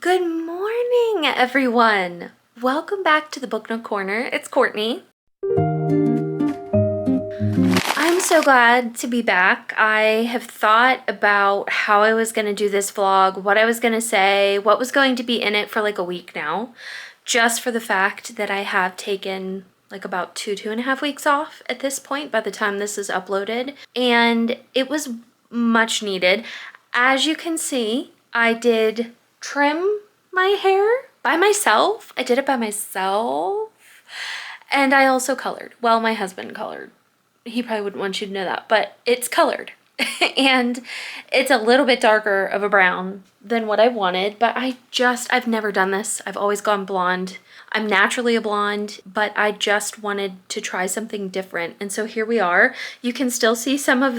Good morning, everyone. Welcome back to the Book Nook Corner. It's Courtney. I'm so glad to be back. I have thought about how I was going to do this vlog, what I was going to say, what was going to be in it for like a week now, just for the fact that I have taken like about two and a half weeks off at this point by the time this is uploaded, and it was much needed. As you can see, I did trim my hair by myself. I did it by myself, and I also colored. Well, my husband colored. He probably wouldn't want you to know that, but it's colored. And it's a little bit darker of a brown than what I wanted, but I've never done this. I've always gone blonde. I'm naturally a blonde, but I just wanted to try something different. And so here we are. You can still see some of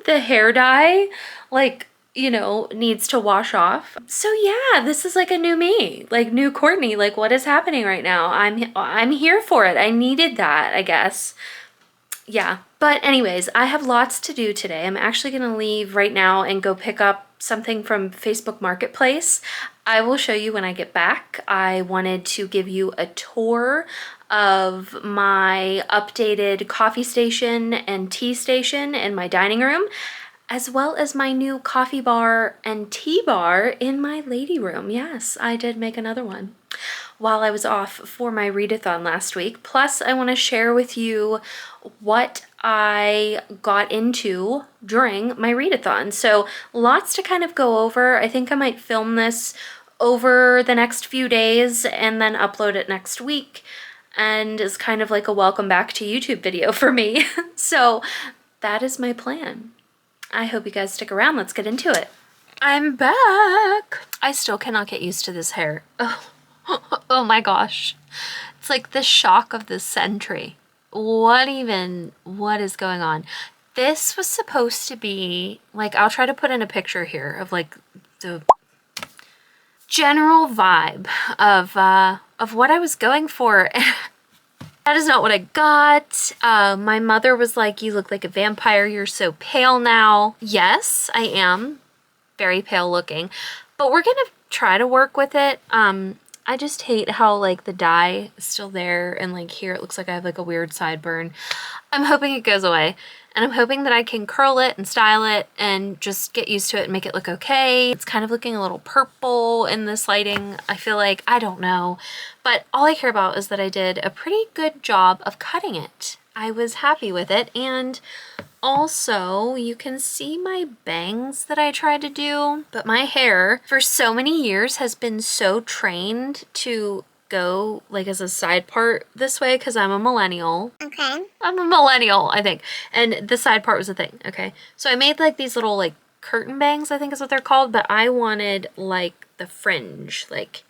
the hair dye, like, you know, needs to wash off. So yeah, this is like a new me, like new Courtney. Like, what is happening right now? I'm here for it. I needed that, I guess. Yeah, but anyways, I have lots to do today. I'm actually gonna leave right now and go pick up something from Facebook Marketplace. I will show you when I get back. I wanted to give you a tour of my updated coffee station and tea station in my dining room, as well as my new coffee bar and tea bar in my lady room. Yes, I did make another one while I was off for my readathon last week. Plus, I want to share with you what I got into during my readathon. So lots to kind of go over. I think I might film this over the next few days and then upload it next week. And it's kind of like a welcome back to YouTube video for me. So that is my plan. I hope you guys stick around. Let's get into it. I'm back. I still cannot get used to this hair. Oh. Oh my gosh. It's like the shock of the century. What is going on? This was supposed to be, like, I'll try to put in a picture here of like the general vibe of what I was going for. That is not what I got. My mother was like, you look like a vampire. You're so pale now. Yes, I am very pale looking, but we're gonna try to work with it. I just hate how like the dye is still there, and like here it looks like I have like a weird sideburn. I'm hoping it goes away, and I'm hoping that I can curl it and style it and just get used to it and make it look okay. It's kind of looking a little purple in this lighting. I feel like, I don't know, but all I care about is that I did a pretty good job of cutting it. I was happy with it, and also, you can see my bangs that I tried to do, but my hair for so many years has been so trained to go like as a side part this way because I'm a millennial. Okay. I'm a millennial, I think. And the side part was a thing, okay? So I made like these little like curtain bangs, I think is what they're called, but I wanted like the fringe, like...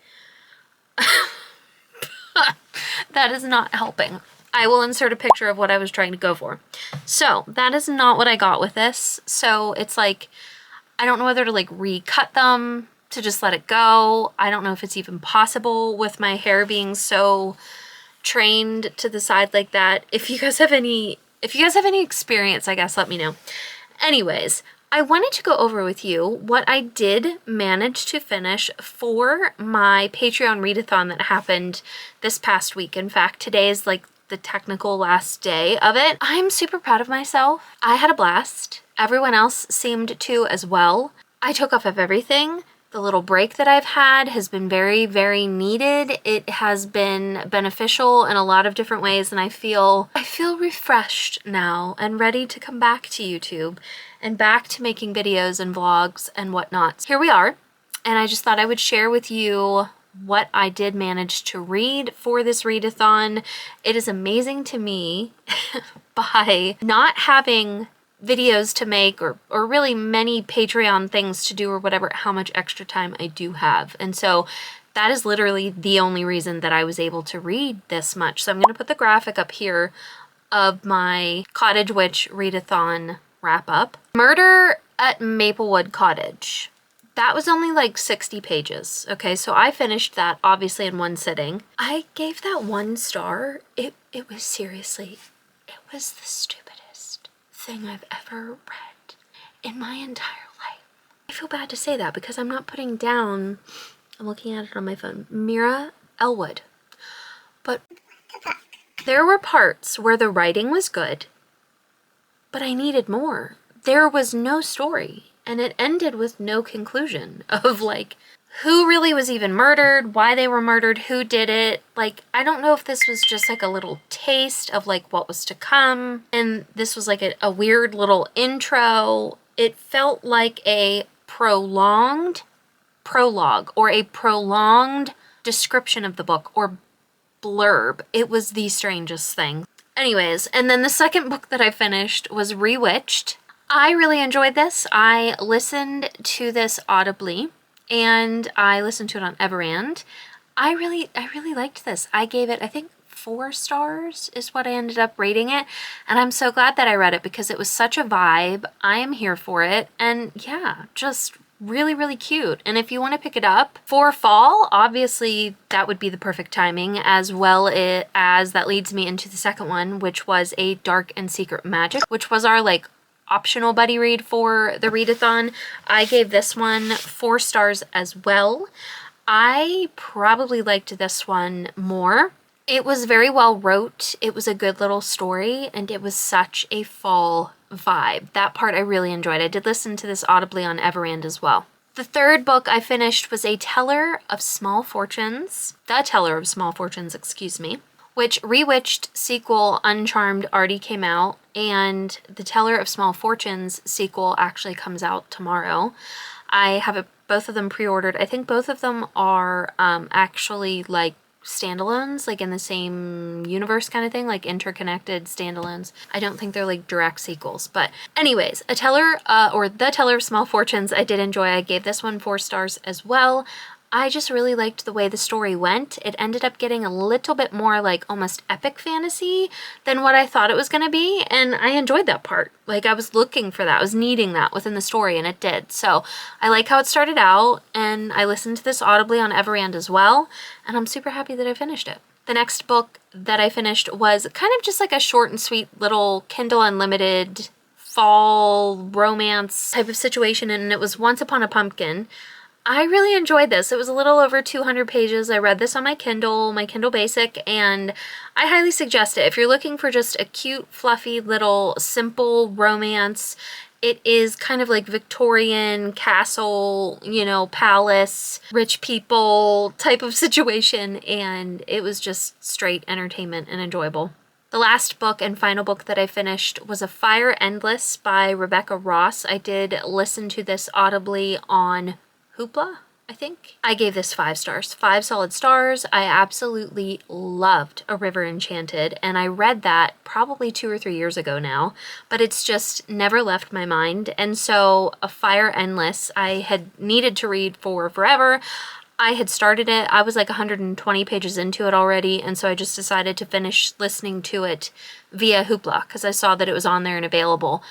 That is not helping. I will insert a picture of what I was trying to go for. So that is not what I got with this. So it's like, I don't know whether to like recut them to just let it go. I don't know if it's even possible with my hair being so trained to the side like that. If you guys have any experience, I guess, let me know. Anyways, I wanted to go over with you what I did manage to finish for my Patreon readathon that happened this past week. In fact, today is like the technical last day of it. I'm super proud of myself. I had a blast. Everyone else seemed to as well. I took off of everything. The little break that I've had has been very, very needed. It has been beneficial in a lot of different ways, and I feel refreshed now and ready to come back to YouTube and back to making videos and vlogs and whatnot. Here we are, and I just thought I would share with you what I did manage to read for this readathon. It is amazing to me by not having videos to make or really many Patreon things to do or whatever, how much extra time I do have. And so that is literally the only reason that I was able to read this much. So I'm going to put the graphic up here of my Cottage Witch readathon wrap up. Murder at Maplewood Cottage. That was only like 60 pages. Okay, so I finished that obviously in one sitting. I gave that 1 star. It was seriously, it was the stupidest thing I've ever read in my entire life. I feel bad to say that because I'm not putting down I'm looking at it on my phone. Mira Elwood. But there were parts where the writing was good, but I needed more. There was no story, and it ended with no conclusion of like who really was even murdered, why they were murdered, who did it. Like, I don't know if this was just like a little taste of like what was to come, and this was like a weird little intro. It felt like a prolonged prologue or a prolonged description of the book or blurb. It was the strangest thing. Anyways, and then the second book that I finished was Rewitched. I really enjoyed this. I listened to this audibly and I listened to it on Everand. I really liked this. I gave it, I think, 4 stars is what I ended up rating it. And I'm so glad that I read it because it was such a vibe. I am here for it. And yeah, just really cute. And if you want to pick it up for fall, obviously that would be the perfect timing, as well as that leads me into the second one, which was A Dark and Secret Magic, which was our like optional buddy read for the readathon. I gave this one 4 stars as well. I probably liked this one more. It was very well wrote. It was a good little story, and it was such a fall vibe. That part I really enjoyed. I did listen to this audibly on Everand as well. The third book I finished was The Teller of Small Fortunes, excuse me, which Rewitched sequel Uncharmed already came out, and The Teller of Small Fortunes sequel actually comes out tomorrow. I have both of them pre-ordered. I think both of them are actually like standalones, like in the same universe kind of thing, like interconnected standalones. I don't think they're like direct sequels, but anyways, The Teller of Small Fortunes I did enjoy. I gave this one 4 stars as well. I just really liked the way the story went. It ended up getting a little bit more like almost epic fantasy than what I thought it was going to be, and I enjoyed that part. Like, I was looking for that. I was needing that within the story, and it did. So I like how it started out, and I listened to this audibly on Everand as well, and I'm super happy that I finished it. The next book that I finished was kind of just like a short and sweet little Kindle Unlimited fall romance type of situation, and it was Once Upon a Pumpkin. I really enjoyed this. It was a little over 200 pages. I read this on my Kindle Basic, and I highly suggest it. If you're looking for just a cute, fluffy, little, simple romance, it is kind of like Victorian castle, you know, palace, rich people type of situation, and it was just straight entertainment and enjoyable. The last book and final book that I finished was A Fire Endless by Rebecca Ross. I did listen to this audibly on Hoopla, I think. I gave this 5 stars, 5 solid stars. I absolutely loved A River Enchanted, and I read that probably 2 or 3 years ago now, but it's just never left my mind. And so A Fire Endless, I had needed to read for forever. I had started it. I was like 120 pages into it already, and so I just decided to finish listening to it via Hoopla because I saw that it was on there and available,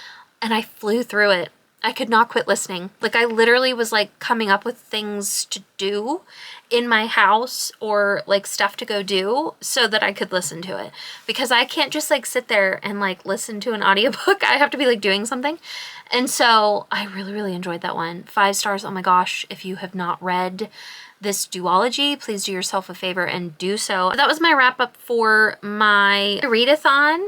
and I flew through it. I could not quit listening. Like, I literally was like coming up with things to do in my house or like stuff to go do so that I could listen to it, because I can't just like sit there and like listen to an audiobook. I have to be like doing something. And so I really enjoyed that one. 5 stars. Oh my gosh. If you have not read this duology, please do yourself a favor and do so. That was my wrap up for my readathon.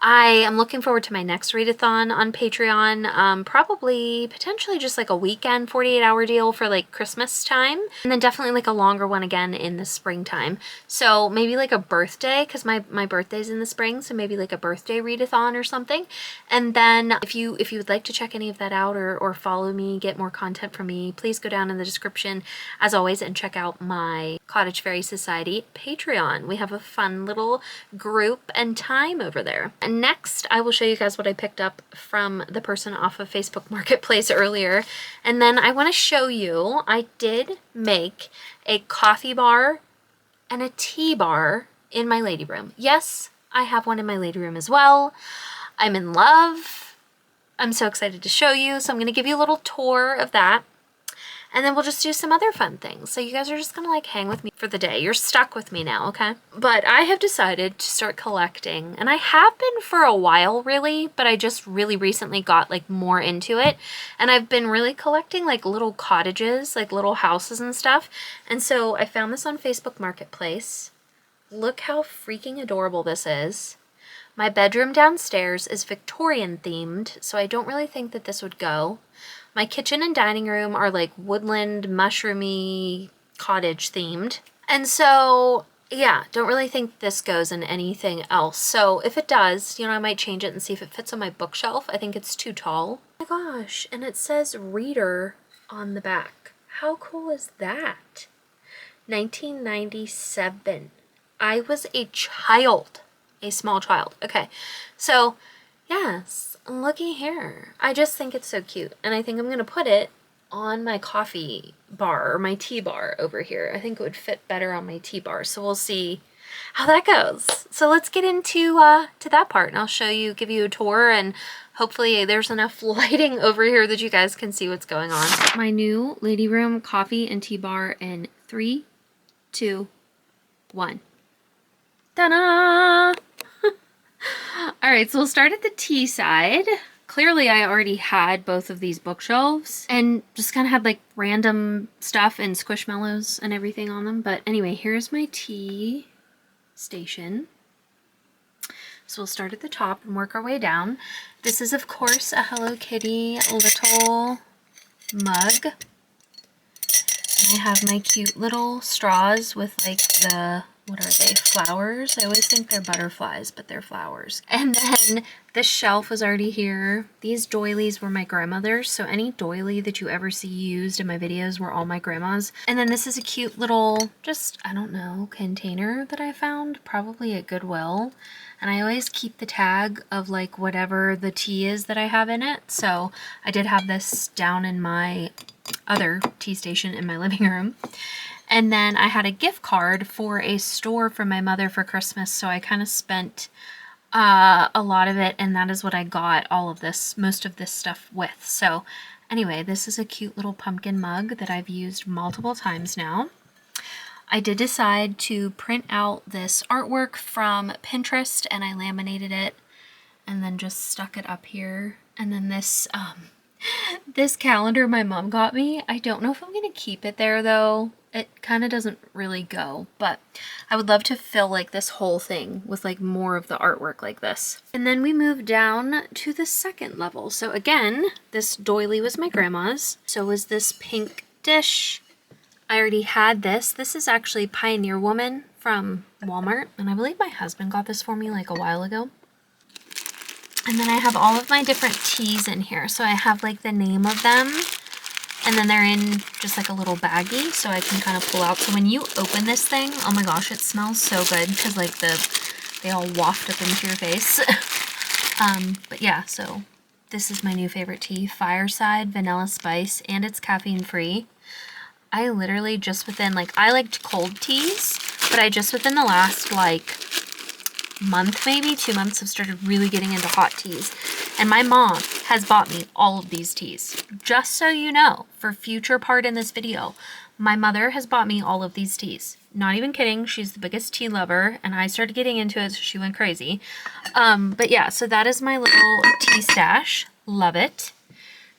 I am looking forward to my next readathon on Patreon, probably potentially just like a weekend 48-hour deal for like Christmas time, and then definitely like a longer one again in the springtime. So maybe like a birthday, because my birthday's in the spring, so maybe like a birthday readathon or something. And then if you would like to check any of that out or follow me, get more content from me, please go down in the description as always and check out my Cottage Fairy Society Patreon. We have a fun little group and time over there. And next, I will show you guys what I picked up from the person off of Facebook Marketplace earlier. And then I want to show you, I did make a coffee bar and a tea bar in my lady room. Yes, I have one in my lady room as well. I'm in love. I'm so excited to show you. So I'm going to give you a little tour of that. and then we'll just do some other fun things. So you guys are just gonna like hang with me for the day. You're stuck with me now, okay? But I have decided to start collecting, and I have been for a while really, but I just really recently got like more into it. And I've been really collecting like little cottages, like little houses and stuff. And so I found this on Facebook Marketplace. Look how freaking adorable this is. My bedroom downstairs is Victorian themed, so I don't really think that this would go. My kitchen and dining room are like woodland, mushroomy, cottage themed. And so, yeah, don't really think this goes in anything else. So if it does, you know, I might change it and see if it fits on my bookshelf. I think it's too tall. Oh my gosh, and it says reader on the back. How cool is that? 1997. I was a child. A small child. Okay, so yes, looky here. I just think it's so cute, and I think I'm gonna put it on my coffee bar or my tea bar over here. I think it would fit better on my tea bar, so we'll see how that goes. So let's get into to that part, and I'll show you, give you a tour, and hopefully there's enough lighting over here that you guys can see what's going on. My new lady room coffee and tea bar in 3, 2, 1. Ta-da! All right, so we'll start at the tea side. Clearly I already had both of these bookshelves and just kind of had like random stuff and squishmallows and everything on them. But anyway, here's my tea station. So we'll start at the top and work our way down. This is of course a Hello Kitty little mug. And I have my cute little straws with like the, what are they, flowers? I always think they're butterflies, but they're flowers. And then the shelf was already here. These doilies were my grandmother's, so any doily that you ever see used in my videos were all my grandma's. And then this is a cute little, just, I don't know, container that I found, probably at Goodwill. And I always keep the tag of like whatever the tea is that I have in it. So I did have this down in my other tea station in my living room. And then I had a gift card for a store for my mother for Christmas, so I kind of spent a lot of it, and that is what I got all of this, most of this stuff with. So anyway, this is a cute little pumpkin mug that I've used multiple times now. I did decide to print out this artwork from Pinterest, and I laminated it and then just stuck it up here. And then this this calendar my mom got me, I don't know if I'm gonna keep it there though. It kind of doesn't really go, but I would love to fill like this whole thing with like more of the artwork like this. And then we move down to the second level. So again, this doily was my grandma's. So was this pink dish. I already had this. This is actually Pioneer Woman from Walmart, and I believe my husband got this for me like a while ago. And then I have all of my different teas in here. So I have like the name of them, and then they're in just like a little baggie, so I can kind of pull out. So when you open this thing, oh my gosh, it smells so good because like they all waft up into your face. But yeah, so this is my new favorite tea, Fireside Vanilla Spice, and it's caffeine free. I literally just within like, I liked cold teas, but I just within the last like month, maybe 2 months, have started really getting into hot teas. And my mom has bought me all of these teas. Just so you know, for future part in this video, my mother has bought me all of these teas. Not even kidding, she's the biggest tea lover, and I started getting into it, so she went crazy. But yeah, so that is my little tea stash. Love it.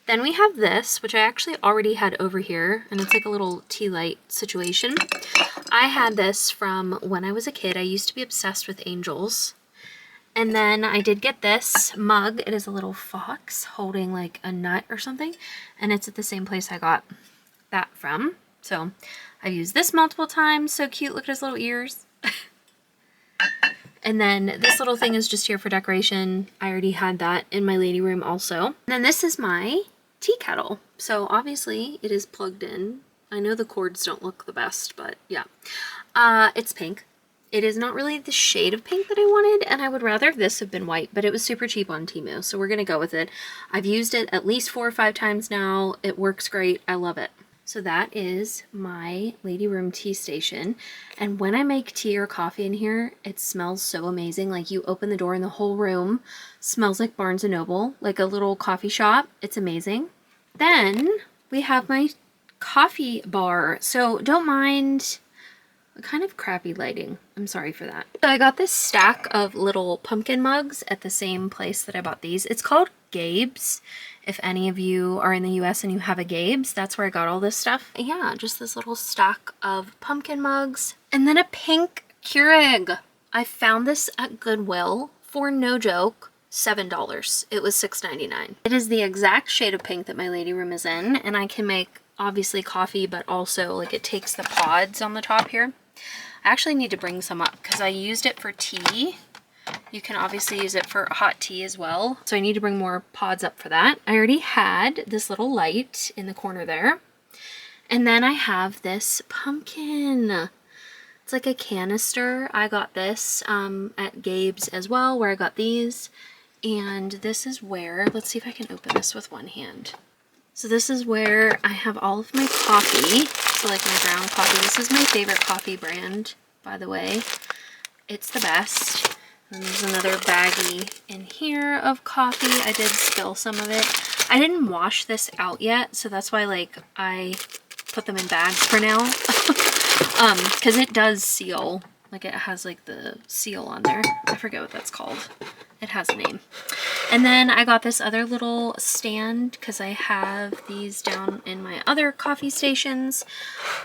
Then we have this, which I actually already had over here, and it's like a little tea light situation. I had this from when I was a kid. I used to be obsessed with angels. And then I did get this mug. It is a little fox holding like a nut or something, and it's at the same place I got that from. So I've used this multiple times. So cute. Look at his little ears. And then this little thing is just here for decoration. I already had that in my lady room also. And then this is my tea kettle. So obviously it is plugged in. I know the cords don't look the best, but yeah. It's pink. It is not really the shade of pink that I wanted, and I would rather this have been white, but it was super cheap on Temu, so we're gonna go with it. I've used it at least 4 or 5 times now. It works great. I love it. So that is my lady room tea station, and when I make tea or coffee in here, it smells so amazing. Like you open the door and the whole room smells like Barnes & Noble, like a little coffee shop. It's amazing. Then we have my coffee bar. So don't mind the kind of crappy lighting. I'm sorry for that. So I got this stack of little pumpkin mugs at the same place that I bought these. It's called Gabe's. If any of you are in the US and you have a Gabe's, that's where I got all this stuff. Yeah, just this little stack of pumpkin mugs. And then a pink Keurig. I found this at Goodwill for, no joke, $7. It was $6.99. It is the exact shade of pink that my lady room is in, and I can make obviously coffee, but also like it takes the pods on the top here. I actually need to bring some up because I used it for tea. You can obviously use it for hot tea as well. So I need to bring more pods up for that. I already had this little light in the corner there. And then I have this pumpkin. It's like a canister. I got this at Gabe's as well, where I got these. And this is where, let's see if I can open this with one hand. So this is where I have all of my coffee. So like my ground coffee. This is my favorite coffee brand, by the way. It's the best. And there's another baggie in here of coffee. I did spill some of it. I didn't wash this out yet, so that's why like I put them in bags for now. Because it does seal. Like it has like the seal on there. I forget what that's called. It has a name. And then I got this other little stand because I have these down in my other coffee stations.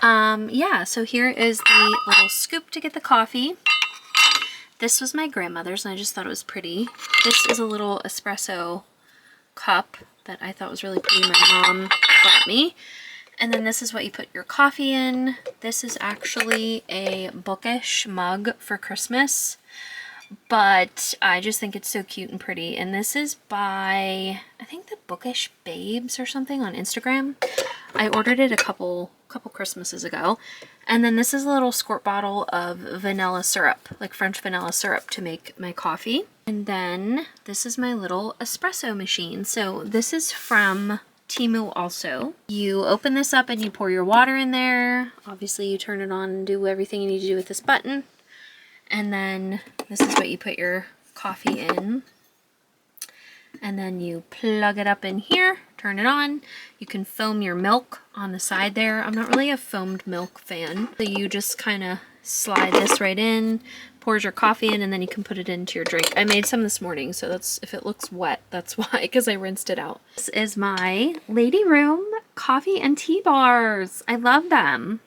Yeah, so here is the little scoop to get the coffee. This was my grandmother's and I just thought it was pretty. This is a little espresso cup that I thought was really pretty. My mom got me. And then this is what you put your coffee in. This is actually a bookish mug for Christmas, but I just think it's so cute and pretty. And this is by, I think, the Bookish Babes or something on Instagram. I ordered it a couple Christmases ago. And then this is a little squirt bottle of vanilla syrup, like French vanilla syrup, to make my coffee. And then this is my little espresso machine. So this is from Temu also. You open this up and you pour your water in there. Obviously you turn it on and do everything you need to do with this button. And then this is what you put your coffee in. And then you plug it up in here, turn it on. You can foam your milk on the side there. I'm not really a foamed milk fan. So you just kind of slide this right in, pours your coffee in, and then you can put it into your drink. I made some this morning, so that's, if it looks wet, that's why, because I rinsed it out. This is my lady room coffee and tea bars. I love them.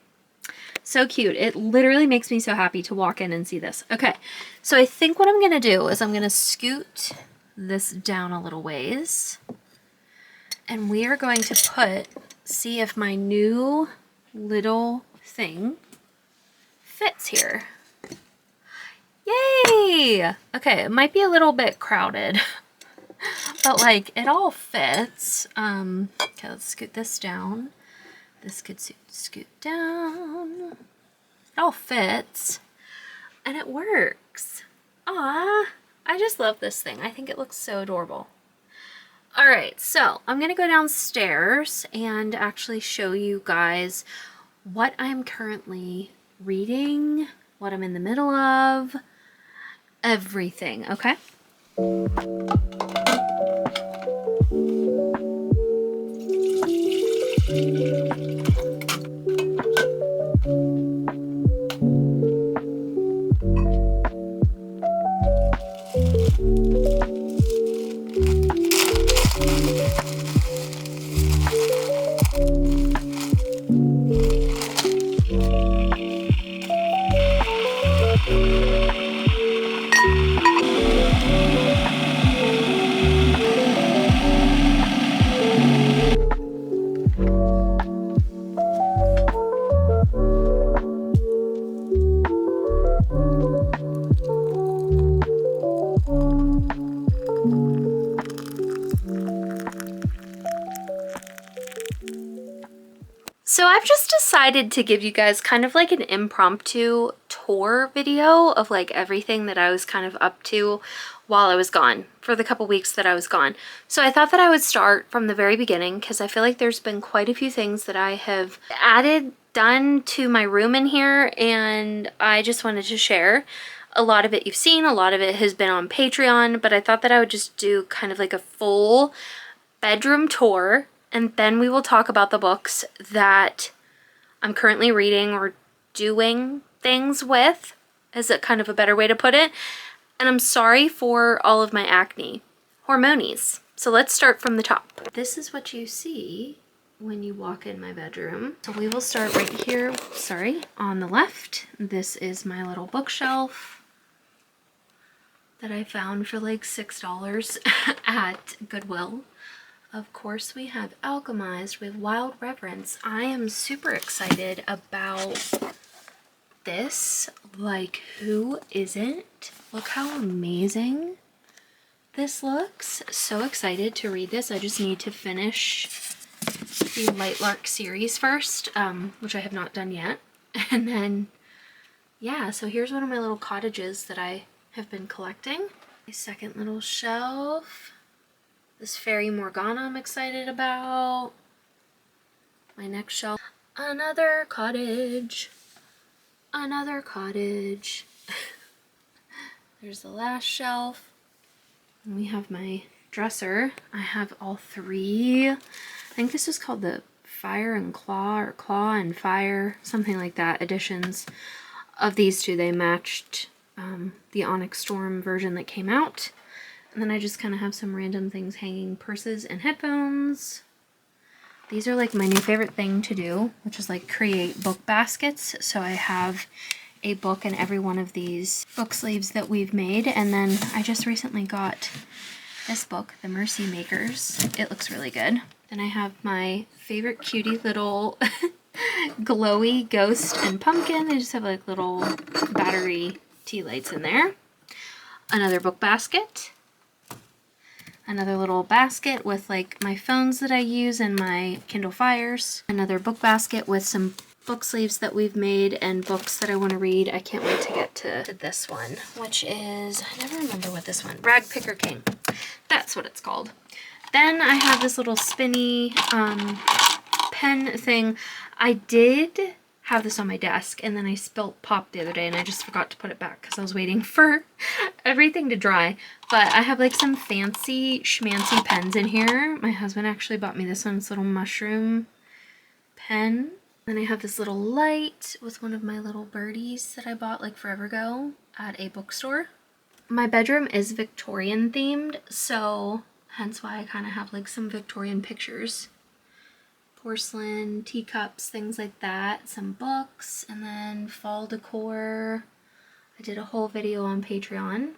So cute. It literally makes me so happy to walk in and see this. Okay, so I think what I'm going to do is I'm going to scoot this down a little ways. And we are going to see if my new little thing fits here. Yay! Okay, it might be a little bit crowded, but like it all fits. Okay, let's scoot this down. This could scoot down. It all fits and it works. Ah, I just love this thing. I think it looks so adorable. All right, so I'm gonna go downstairs and actually show you guys what I'm currently reading, what I'm in the middle of, everything, okay? So I've just decided to give you guys kind of like an impromptu tour video of like everything that I was kind of up to while I was gone, for the couple weeks that I was gone. So I thought that I would start from the very beginning because I feel like there's been quite a few things that I have done to my room in here, and I just wanted to share. A lot of it you've seen, a lot of it has been on Patreon, but I thought that I would just do kind of like a full bedroom tour and then we will talk about the books that I'm currently reading or doing things with, is it kind of a better way to put it. And I'm sorry for all of my acne. Hormonies. So let's start from the top. This is what you see when you walk in my bedroom. So we will start right here, sorry, on the left. This is my little bookshelf that I found for like $6 at Goodwill. Of course, we have Alchemized with Wild Reverence. I am super excited about this. Like, who isn't? Look how amazing this looks. So excited to read this. I just need to finish the Lightlark series first, which I have not done yet. And then, yeah, so here's one of my little cottages that I have been collecting. My second little shelf. This Fairy Morgana I'm excited about. My next shelf. Another cottage. Another cottage. There's the last shelf. And we have my dresser. I have all three. I think this is called the Fire and Claw, or Claw and Fire, something like that, editions of these two. They matched the Onyx Storm version that came out. And then I just kind of have some random things hanging, purses and headphones. These are like my new favorite thing to do, which is like create book baskets. So I have a book in every one of these book sleeves that we've made. And then I just recently got this book, The Mercy Makers. It looks really good. Then I have my favorite cutie little glowy ghost and pumpkin. They just have like little battery tea lights in there. Another book basket. Another little basket with like my phones that I use and my Kindle Fires. Another book basket with some book sleeves that we've made and books that I want to read. I can't wait to get to this one, which is, I never remember what this one, Rag Picker King. That's what it's called. Then I have this little spinny pen thing. I did have this on my desk and then I spilt pop the other day and I just forgot to put it back because I was waiting for everything to dry. But I have like some fancy schmancy pens in here. My husband actually bought me this one, this little mushroom pen. Then I have this little light with one of my little birdies that I bought like forever ago at a bookstore. My bedroom is Victorian themed, so hence why I kind of have like some Victorian pictures. Porcelain, teacups, things like that, some books, and then fall decor. I did a whole video on Patreon.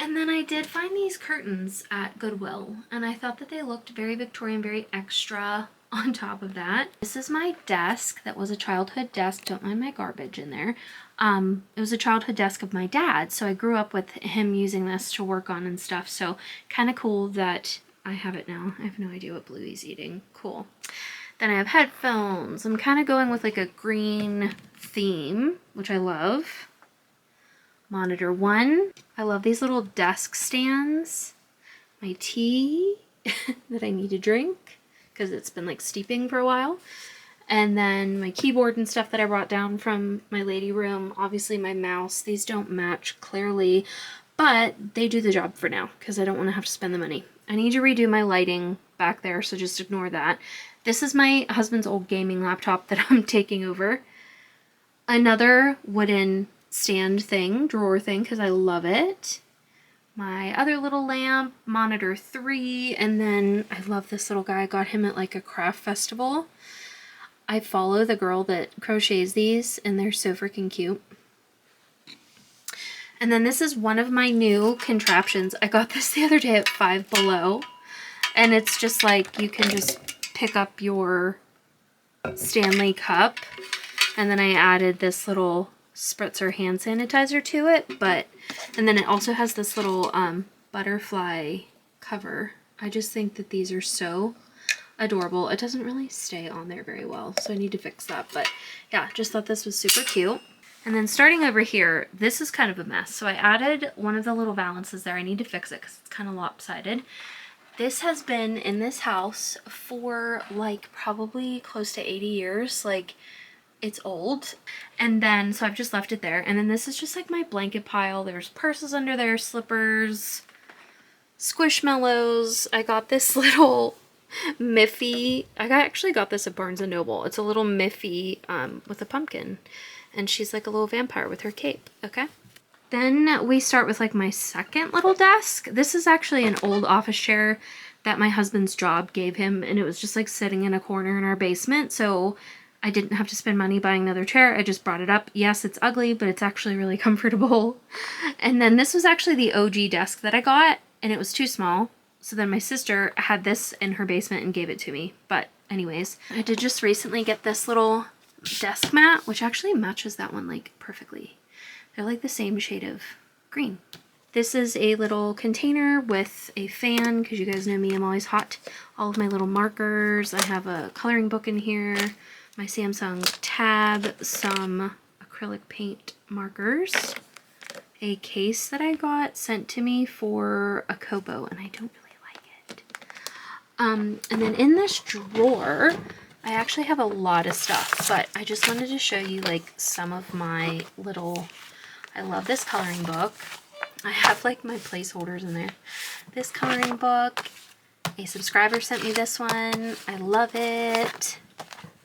And then I did find these curtains at Goodwill, and I thought that they looked very Victorian, very extra on top of that. This is my desk that was a childhood desk. Don't mind my garbage in there. It was a childhood desk of my dad, so I grew up with him using this to work on and stuff, so kind of cool that I have it now. I have no idea what Bluey's eating. Cool. Then I have headphones. I'm kind of going with like a green theme, which I love. Monitor 1. I love these little desk stands. My tea that I need to drink because it's been like steeping for a while. And then my keyboard and stuff that I brought down from my lady room. Obviously my mouse. These don't match clearly, but they do the job for now because I don't want to have to spend the money. I need to redo my lighting back there, so just ignore that. This is my husband's old gaming laptop that I'm taking over. Another wooden stand thing, drawer thing, because I love it. My other little lamp, monitor 3, and then I love this little guy. I got him at like a craft festival. I follow the girl that crochets these, and they're so freaking cute. And then this is one of my new contraptions. I got this the other day at Five Below, and it's just like you can just pick up your Stanley cup, and then I added this little spritzer hand sanitizer to it, and then it also has this little butterfly cover. I just think that these are so adorable. It doesn't really stay on there very well, so I need to fix that, but yeah, just thought this was super cute. And then starting over here, this is kind of a mess. So I added one of the little valances there. I need to fix it because it's kind of lopsided. This has been in this house for like probably close to 80 years. Like, it's old. And then, so I've just left it there. And then this is just like my blanket pile. There's purses under there, slippers, squishmallows. I got this little Miffy. Actually got this at Barnes & Noble. It's a little Miffy with a pumpkin. And she's like a little vampire with her cape, okay? Then we start with like my second little desk. This is actually an old office chair that my husband's job gave him, and it was just like sitting in a corner in our basement, so I didn't have to spend money buying another chair. I just brought it up. Yes, it's ugly, but it's actually really comfortable. And then this was actually the OG desk that I got, and it was too small. So then my sister had this in her basement and gave it to me. But anyways, I did just recently get this little desk mat, which actually matches that one like perfectly. They're like the same shade of green. This is a little container with a fan, because you guys know me, I'm always hot. All of my little markers. I have a coloring book in here, my Samsung tab, some acrylic paint markers, a case that I got sent to me for a Kobo, and I don't really like it. And then in this drawer, I actually have a lot of stuff, but I just wanted to show you like some of my little, I love this coloring book. I have like my placeholders in there. This coloring book, a subscriber sent me this one. I love it.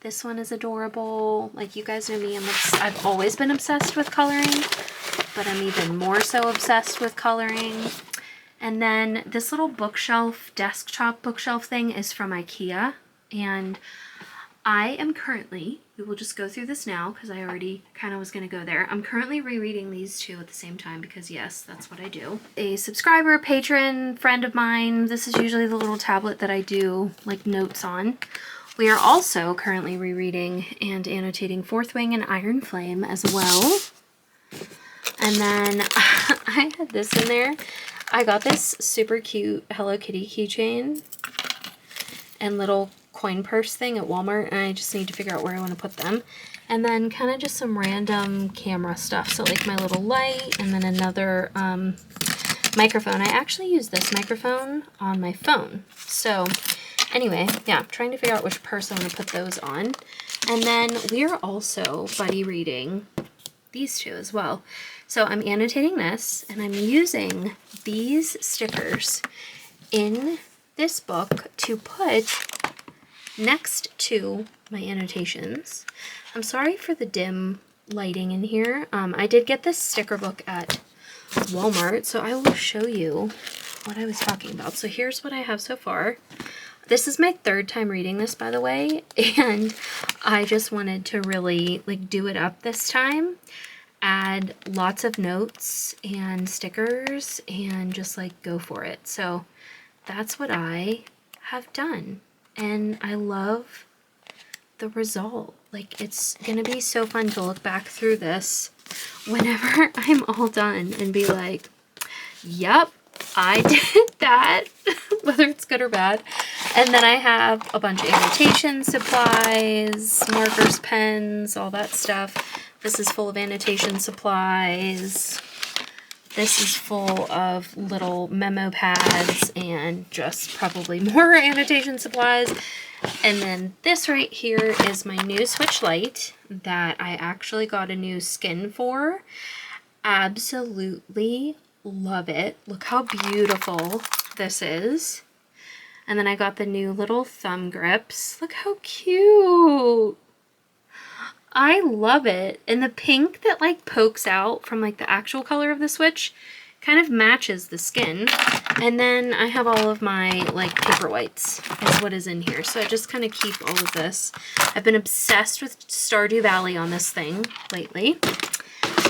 This one is adorable. Like, you guys know me, I've always been obsessed with coloring, but I'm even more so obsessed with coloring. And then this little bookshelf, desktop bookshelf thing is from IKEA, and I am currently, we will just go through this now because I already kind of was going to go there. I'm currently rereading these two at the same time because yes, that's what I do. A subscriber, patron, friend of mine, this is usually the little tablet that I do like notes on. We are also currently rereading and annotating Fourth Wing and Iron Flame as well. And then I had this in there. I got this super cute Hello Kitty keychain and little coin purse thing at Walmart, and I just need to figure out where I want to put them. And then kind of just some random camera stuff. So like my little light, and then another microphone. I actually use this microphone on my phone. So anyway, yeah, I'm trying to figure out which purse I want to put those on. And then we are also buddy reading these two as well. So I'm annotating this, and I'm using these stickers in this book to put next to my annotations. I'm sorry for the dim lighting in here. I did get this sticker book at Walmart, so I will show you what I was talking about. So here's what I have so far. This is my third time reading this, by the way, and I just wanted to really like do it up this time. Add lots of notes and stickers and just like go for it. So that's what I have done. And I love the result. Like, it's gonna be so fun to look back through this whenever I'm all done and be like, yep, I did that, whether it's good or bad. And then I have a bunch of annotation supplies, markers, pens, all that stuff. This is full of annotation supplies. This is full of little memo pads and just probably more annotation supplies. And then this right here is my new Switch light that I actually got a new skin for. Absolutely love it. Look how beautiful this is. And then I got the new little thumb grips. Look how cute. I love it. And the pink that like pokes out from like the actual color of the Switch kind of matches the skin. And then I have all of my like paper whites is what is in here. So I just kind of keep all of this. I've been obsessed with Stardew Valley on this thing lately.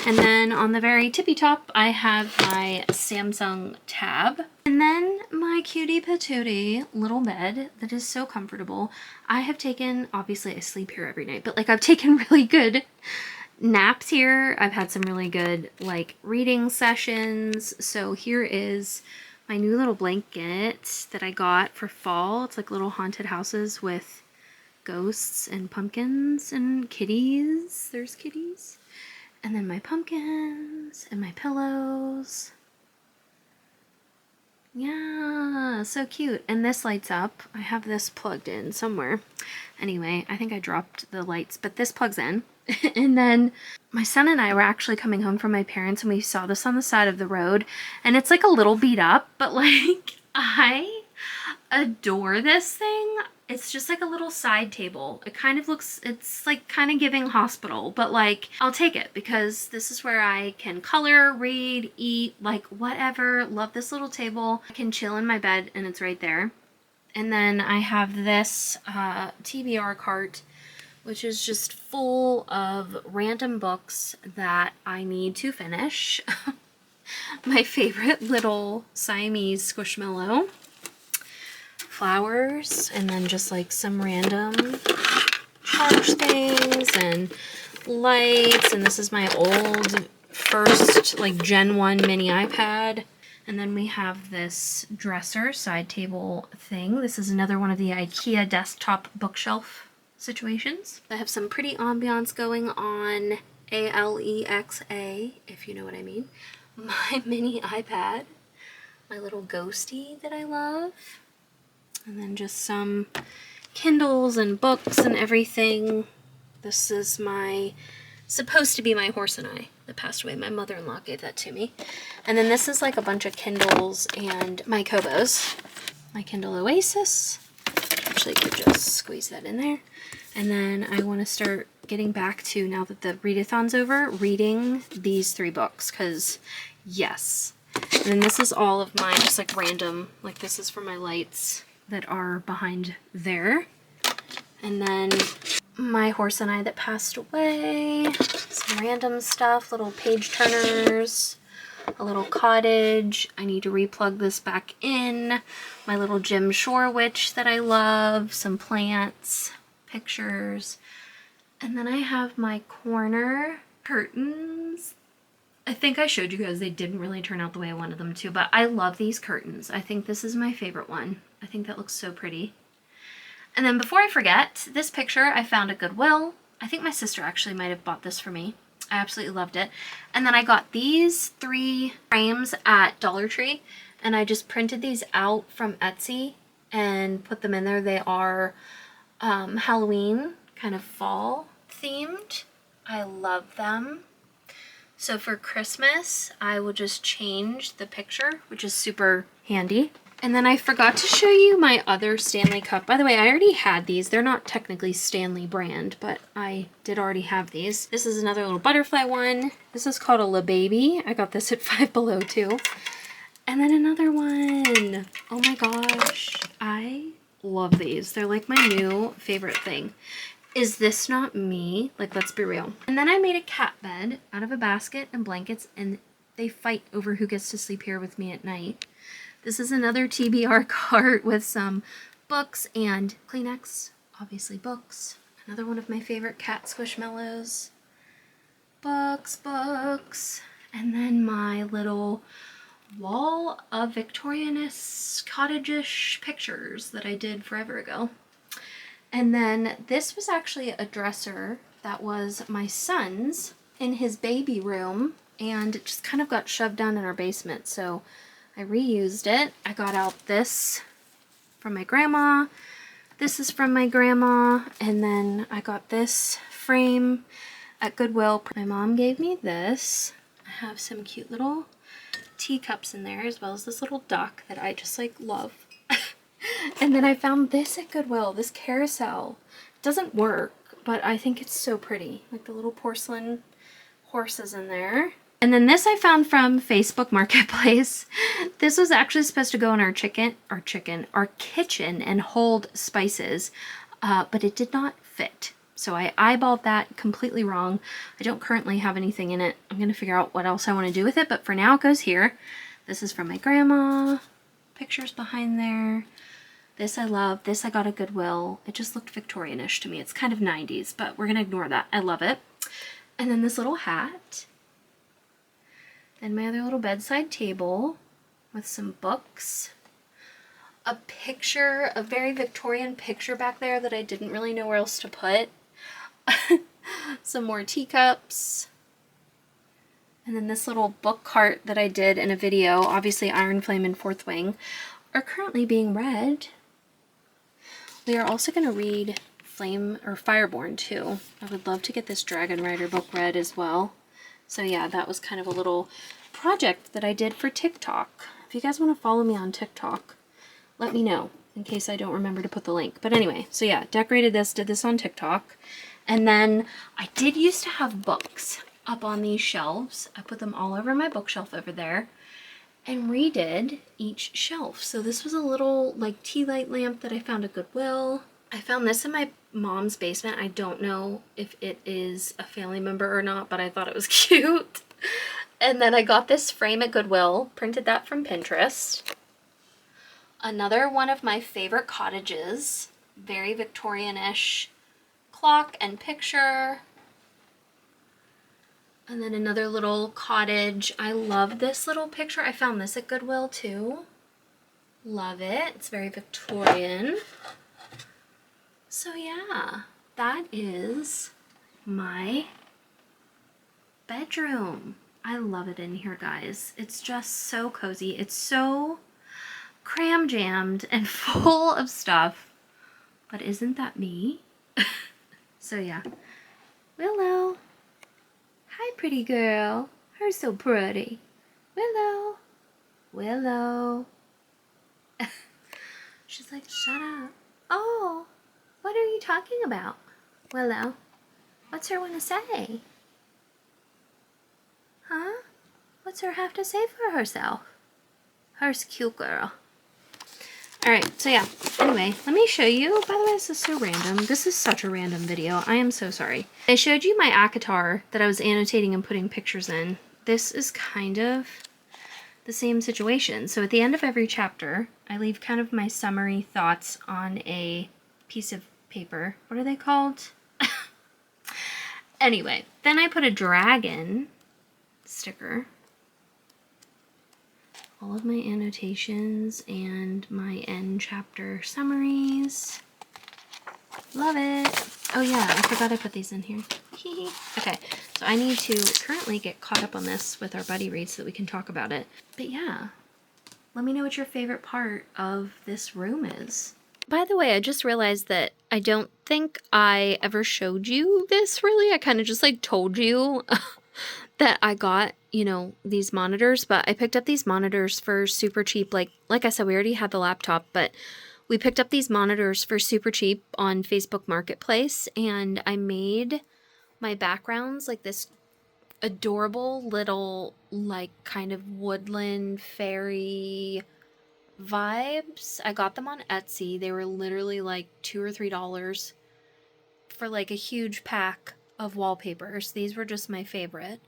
And then on the very tippy top, I have my Samsung tab. And then my cutie patootie little bed that is so comfortable. I have taken, obviously I sleep here every night, but like I've taken really good naps here. I've had some really good like reading sessions. So here is my new little blanket that I got for fall. It's like little haunted houses with ghosts and pumpkins and kitties. There's kitties. And then my pumpkins and my pillows. Yeah, so cute. And this lights up. I have this plugged in somewhere. Anyway, I think I dropped the lights, but this plugs in. And then my son and I were actually coming home from my parents, and we saw this on the side of the road. And it's like a little beat up, but like I adore this thing. It's just like a little side table. It kind of looks, it's like kind of giving hospital, but like I'll take it because this is where I can color, read, eat, like whatever. Love this little table. I can chill in my bed and it's right there. And then I have this TBR cart, which is just full of random books that I need to finish. My favorite little Siamese Squishmallow. Flowers, and then just like some random charge things and lights. And this is my old first like Gen 1 mini iPad. And then we have this dresser side table thing. This is another one of the IKEA desktop bookshelf situations. I have some pretty ambiance going on. ALEXA, if you know what I mean. My mini iPad. My little ghosty that I love. And then just some Kindles and books and everything. This is supposed to be my horse and I that passed away. My mother-in-law gave that to me. And then this is like a bunch of Kindles and my Kobos. My Kindle Oasis. Actually, I could just squeeze that in there. And then I want to start getting back to, now that the readathon's over, reading these 3 books. Because, yes. And then this is all of my just like random, like this is for my lights that are behind there. And then my horse and I that passed away, some random stuff, little page turners, a little cottage. I need to replug this back in. My little Jim Shore witch that I love, some plants, pictures. And then I have my corner curtains. I think I showed you guys they didn't really turn out the way I wanted them to, but I love these curtains. I think this is my favorite one. I think that looks so pretty. And then before I forget, this picture I found at Goodwill. I think my sister actually might have bought this for me. I absolutely loved it. And then I got these 3 frames at Dollar Tree, and I just printed these out from Etsy and put them in there. They are Halloween, kind of fall themed. I love them. So for Christmas, I will just change the picture, which is super handy. And then I forgot to show you my other Stanley Cup. By the way, I already had these. They're not technically Stanley brand, but I did already have these. This is another little butterfly one. This is called a La Baby. I got this at Five Below too. And then another one. Oh my gosh. I love these. They're like my new favorite thing. Is this not me? Like, let's be real. And then I made a cat bed out of a basket and blankets, and they fight over who gets to sleep here with me at night. This is another TBR cart with some books and Kleenex, obviously books. Another one of my favorite cat squishmallows. Books. And then my little wall of Victorianist cottage-ish pictures that I did forever ago. And then this was actually a dresser that was my son's in his baby room, and it just kind of got shoved down in our basement, so I reused it. I got out this from my grandma. This is from my grandma. And then I got this frame at Goodwill. My mom gave me this. I have some cute little teacups in there, as well as this little duck that I just like love. And then I found this at Goodwill, this carousel. It doesn't work, but I think it's so pretty. Like the little porcelain horses in there. And then this I found from Facebook Marketplace. This was actually supposed to go in our kitchen and hold spices, but it did not fit. So I eyeballed that completely wrong. I don't currently have anything in it. I'm going to figure out what else I want to do with it, but for now it goes here. This is from my grandma. Pictures behind there. This I love. This I got at Goodwill. It just looked Victorian-ish to me. It's kind of 90s, but we're going to ignore that. I love it. And then this little hat. Then my other little bedside table with some books. A picture, a very Victorian picture back there that I didn't really know where else to put. Some more teacups. And then this little book cart that I did in a video, obviously Iron Flame and Fourth Wing, are currently being read. We are also going to read Fireborn too. I would love to get this Dragon Rider book read as well. So yeah, that was kind of a little project that I did for TikTok. If you guys want to follow me on TikTok, let me know. in case I don't remember to put the link. But anyway, so yeah, decorated this, did this on TikTok. And then I did used to have books up on these shelves. I put them all over my bookshelf over there and redid each shelf. So this was a little like tea light lamp that I found at Goodwill. I found this in my mom's basement. I don't know if it is a family member or not, but I thought it was cute. And then I got this frame at Goodwill, printed that from Pinterest. Another one of my favorite cottages, very Victorian-ish clock and picture. And then another little cottage. I love this little picture. I found this at Goodwill too. Love it. It's very Victorian. So yeah, that is my bedroom. I love it in here, guys. It's just so cozy. It's so cram jammed and full of stuff. But isn't that me? So yeah. Willow. Hi, pretty girl. You're so pretty. Willow. Willow. She's like, shut up. Oh, what are you talking about, Willow? What's her want to say? Huh? What's her have to say for herself? Her's a cute girl. Alright, so yeah. Anyway, let me show you. By the way, this is so random. This is such a random video. I am so sorry. I showed you my ACOTAR that I was annotating and putting pictures in. This is kind of the same situation. So at the end of every chapter, I leave kind of my summary thoughts on a piece of paper. What are they called? Anyway, then I put a dragon sticker. All of my annotations and my end chapter summaries. Love it. Oh yeah, I forgot I put these in here. Okay, so I need to currently get caught up on this with our buddy read so that we can talk about it. But yeah, let me know what your favorite part of this room is. By the way, I just realized that I don't think I ever showed you this really. I kind of just like told you that I got, you know, these monitors, but I picked up these monitors for super cheap. Like I said, we already had the laptop, but we picked up these monitors for super cheap on Facebook Marketplace, and I made my backgrounds like this adorable little, like, kind of woodland fairy vibes. I got them on Etsy. They were literally like $2 or $3 for like a huge pack of wallpapers. These were just my favorite.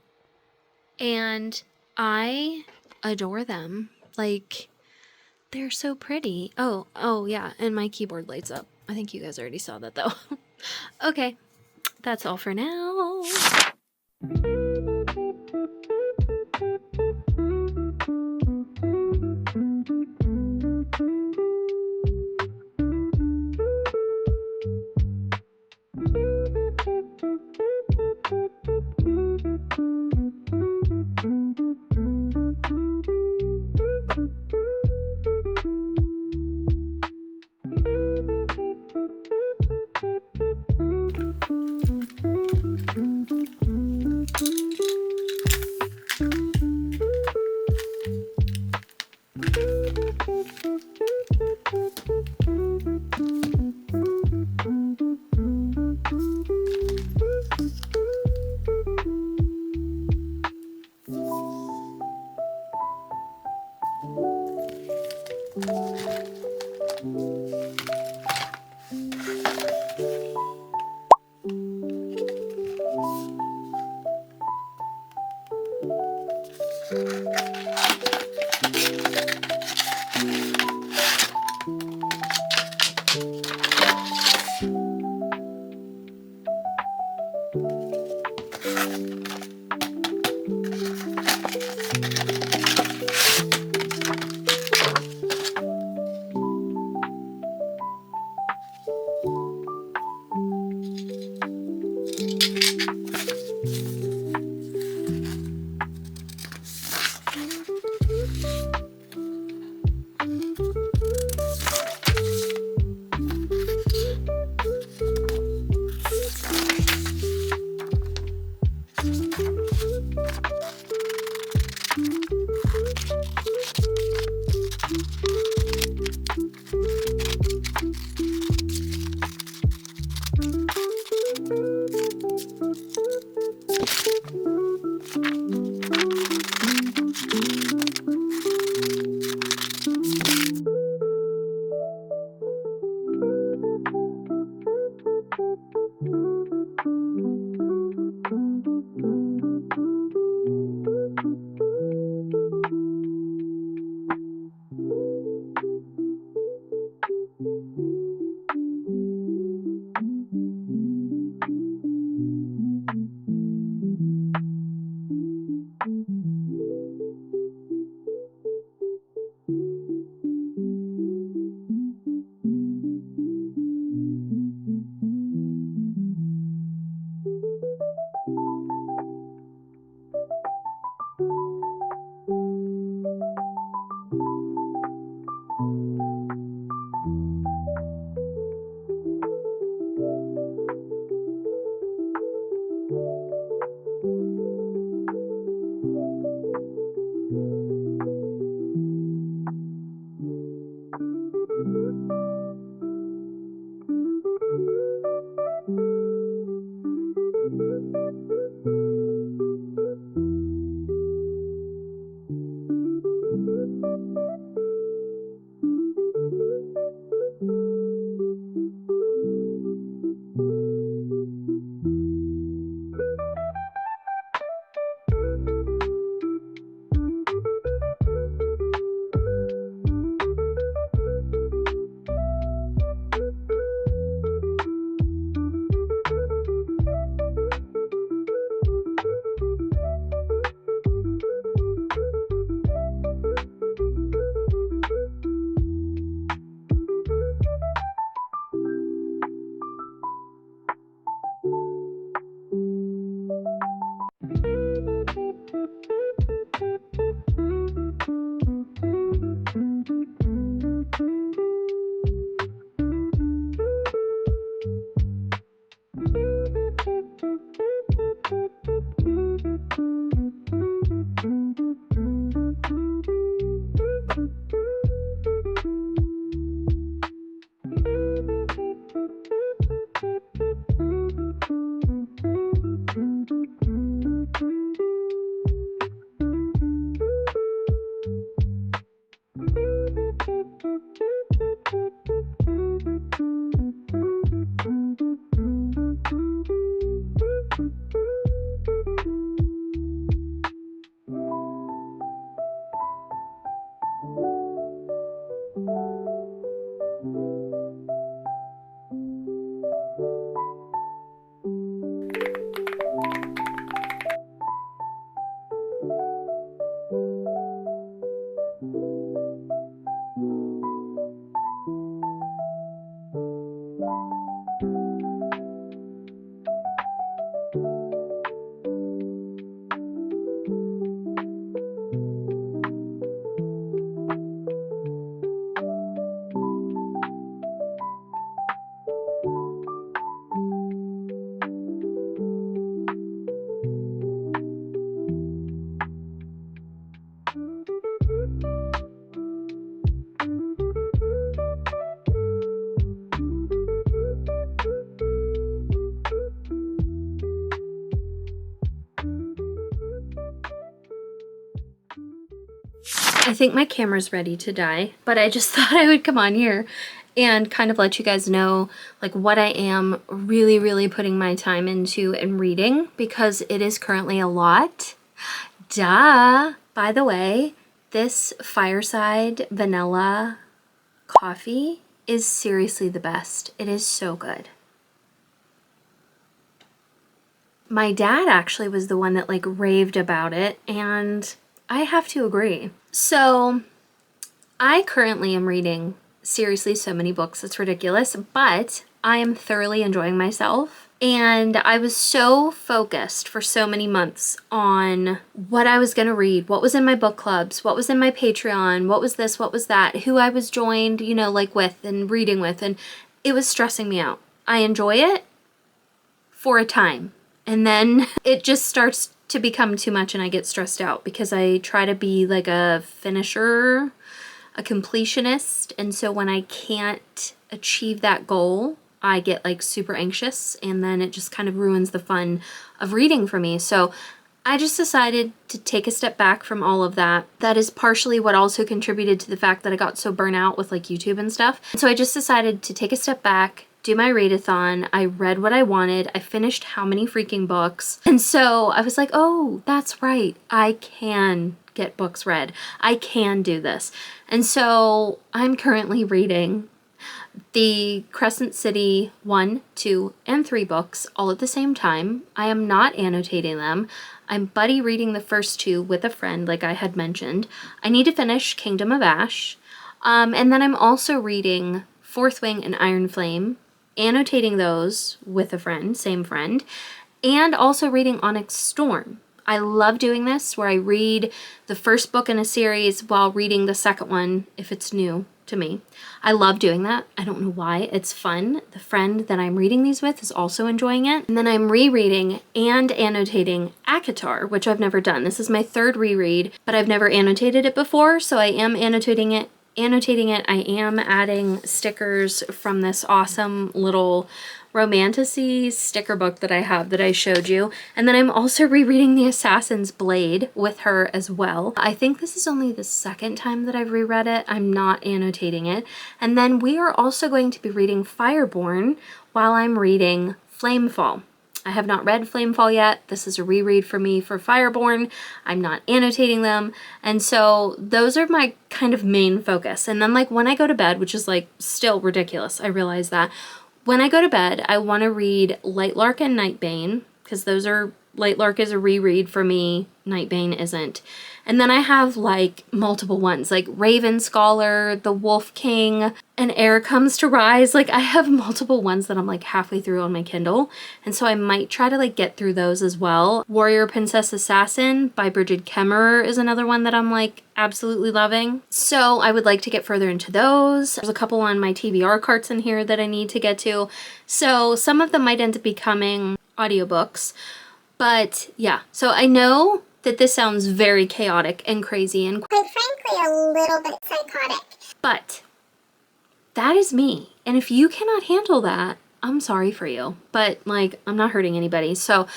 And I adore them. Like, they're so pretty. Oh yeah, and my keyboard lights up. I think you guys already saw that though. Okay, that's all for now. I think my camera's ready to die, but I just thought I would come on here and kind of let you guys know like what I am really putting my time into and reading, because it is currently a lot. Duh! By the way, this Fireside vanilla coffee is seriously the best. It is so good. My dad actually was the one that like raved about it, and I have to agree. So I currently am reading seriously so many books, it's ridiculous, but I am thoroughly enjoying myself. And I was so focused for so many months on what I was going to read, what was in my book clubs, what was in my Patreon, what was this, what was that, who I was joined, you know, like with and reading with, and it was stressing me out. I enjoy it for a time, and then it just starts to become too much and I get stressed out because I try to be like a finisher, a completionist, and so when I can't achieve that goal, I get like super anxious, and then it just kind of ruins the fun of reading for me. So I just decided to take a step back from all of that. That is partially what also contributed to the fact that I got so burnt out with like YouTube and stuff. So I just decided to take a step back, do my readathon. I read what I wanted. I finished how many freaking books. And so I was like, oh, that's right. I can get books read. I can do this. And so I'm currently reading the Crescent City 1, 2, and 3 books all at the same time. I am not annotating them. I'm buddy reading the first 2 with a friend, like I had mentioned. I need to finish Kingdom of Ash. And then I'm also reading Fourth Wing and Iron Flame, annotating those with a friend, same friend, and also reading Onyx Storm. I love doing this, where I read the first book in a series while reading the second one if it's new to me. I love doing that. I don't know why. It's fun. The friend that I'm reading these with is also enjoying it. And then I'm rereading and annotating ACOTAR, which I've never done. This is my 3rd reread, but I've never annotated it before, so I am annotating it. I am adding stickers from this awesome little romantasy sticker book that I have that I showed you. And then I'm also rereading The Assassin's Blade with her as well. I think this is only the 2nd time that I've reread it. I'm not annotating it. And then we are also going to be reading Fireborn while I'm reading Flamefall. I have not read Flamefall yet. This is a reread for me for Fireborn. I'm not annotating them. And so those are my kind of main focus. And then like when I go to bed, which is like still ridiculous, I realize that. When I go to bed, I want to read Lightlark and Nightbane, because those are, Lightlark is a reread for me, Nightbane isn't. And then I have like multiple ones, like Raven Scholar, The Wolf King, and Air Comes to Rise. Like I have multiple ones that I'm like halfway through on my Kindle. And so I might try to like get through those as well. Warrior Princess Assassin by Bridget Kemmerer is another one that I'm like absolutely loving. So I would like to get further into those. There's a couple on my TBR carts in here that I need to get to. So some of them might end up becoming audiobooks. But yeah, so I know that this sounds very chaotic and crazy and quite frankly a little bit psychotic. But that is me. And if you cannot handle that, I'm sorry for you. But like, I'm not hurting anybody. So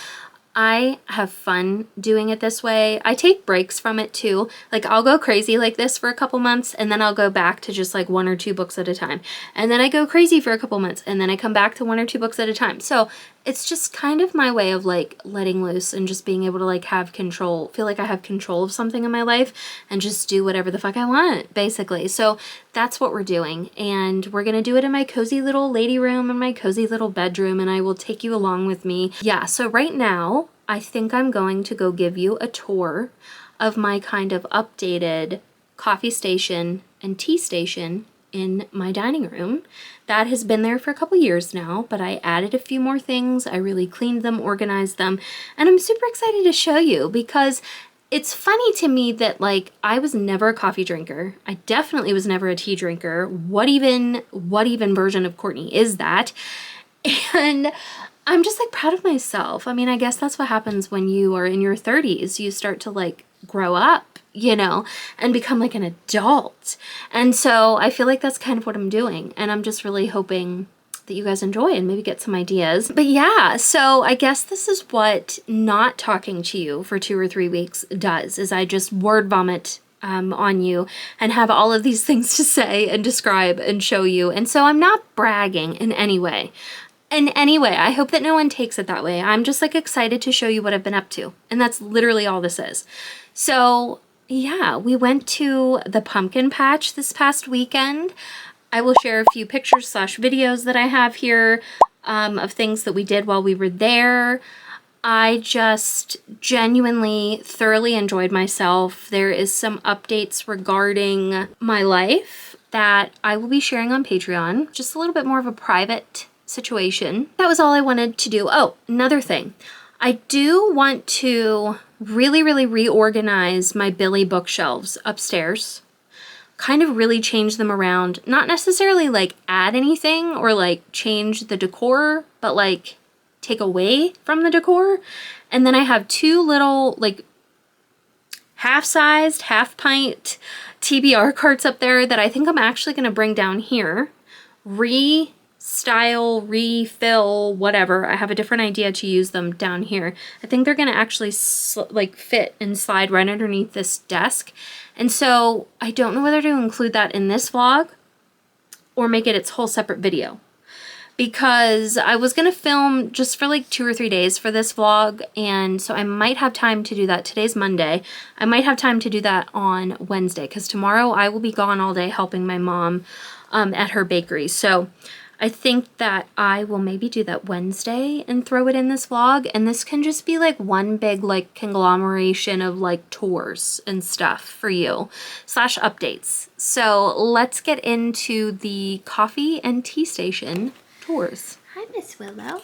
I have fun doing it this way. I take breaks from it too. Like I'll go crazy like this for a couple months and then I'll go back to just like 1 or 2 books at a time. And then I go crazy for a couple months and then I come back to 1 or 2 books at a time. So it's just kind of my way of like letting loose and just being able to like have control, feel like I have control of something in my life and just do whatever the fuck I want, basically. So that's what we're doing. And we're going to do it in my cozy little lady room and my cozy little bedroom, and I will take you along with me. Yeah, so right now I think I'm going to go give you a tour of my kind of updated coffee station and tea station in my dining room. That has been there for a couple years now, but I added a few more things. I really cleaned them, organized them, and I'm super excited to show you because it's funny to me that like I was never a coffee drinker. I definitely was never a tea drinker. What even version of Courtney is that? And I'm just like proud of myself. I mean, I guess that's what happens when you are in your 30s. You start to like grow up, you know, and become like an adult. And so I feel like that's kind of what I'm doing. And I'm just really hoping that you guys enjoy and maybe get some ideas. But yeah, so I guess this is what not talking to you for 2 or 3 weeks does, is I just word vomit on you and have all of these things to say and describe and show you. And so I'm not bragging in any way. I hope that no one takes it that way. I'm just like excited to show you what I've been up to. And that's literally all this is. So yeah, we went to the pumpkin patch this past weekend. I will share a few pictures / videos that I have here of things that we did while we were there. I just genuinely thoroughly enjoyed myself. There is some updates regarding my life that I will be sharing on Patreon. Just a little bit more of a private situation. That was all I wanted to do. Oh, another thing. I do want to really reorganize my Billy bookshelves upstairs. Kind of really change them around. Not necessarily like add anything or like change the decor, but like take away from the decor. And then I have 2 little like half-sized, half-pint TBR carts up there that I think I'm actually going to bring down here, style, refill, whatever. I have a different idea to use them down here. I think they're gonna actually like fit and slide right underneath this desk. And so I don't know whether to include that in this vlog or make it its whole separate video. Because I was gonna film just for like 2 or 3 days for this vlog, and so I might have time to do that. Today's Monday. I might have time to do that on Wednesday, because tomorrow I will be gone all day helping my mom at her bakery. So I think that I will maybe do that Wednesday and throw it in this vlog, and this can just be like one big like conglomeration of like tours and stuff for you / updates. So let's get into the coffee and tea station tours. Hi, Miss Willow.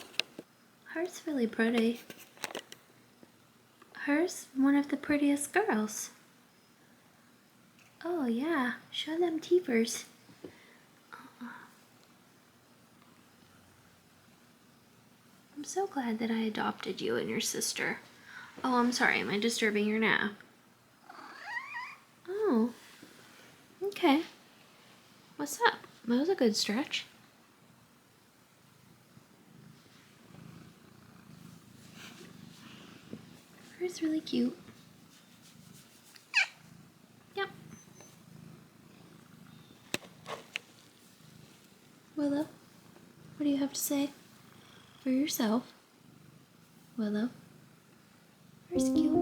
Her's really pretty. Her's one of the prettiest girls. Oh yeah, show them teepers. I'm so glad that I adopted you and your sister. Oh, I'm sorry, am I disturbing your nap? Oh, okay. What's up? That was a good stretch. Her's really cute. Yep. Willow, what do you have to say for yourself? Willow, her's cute.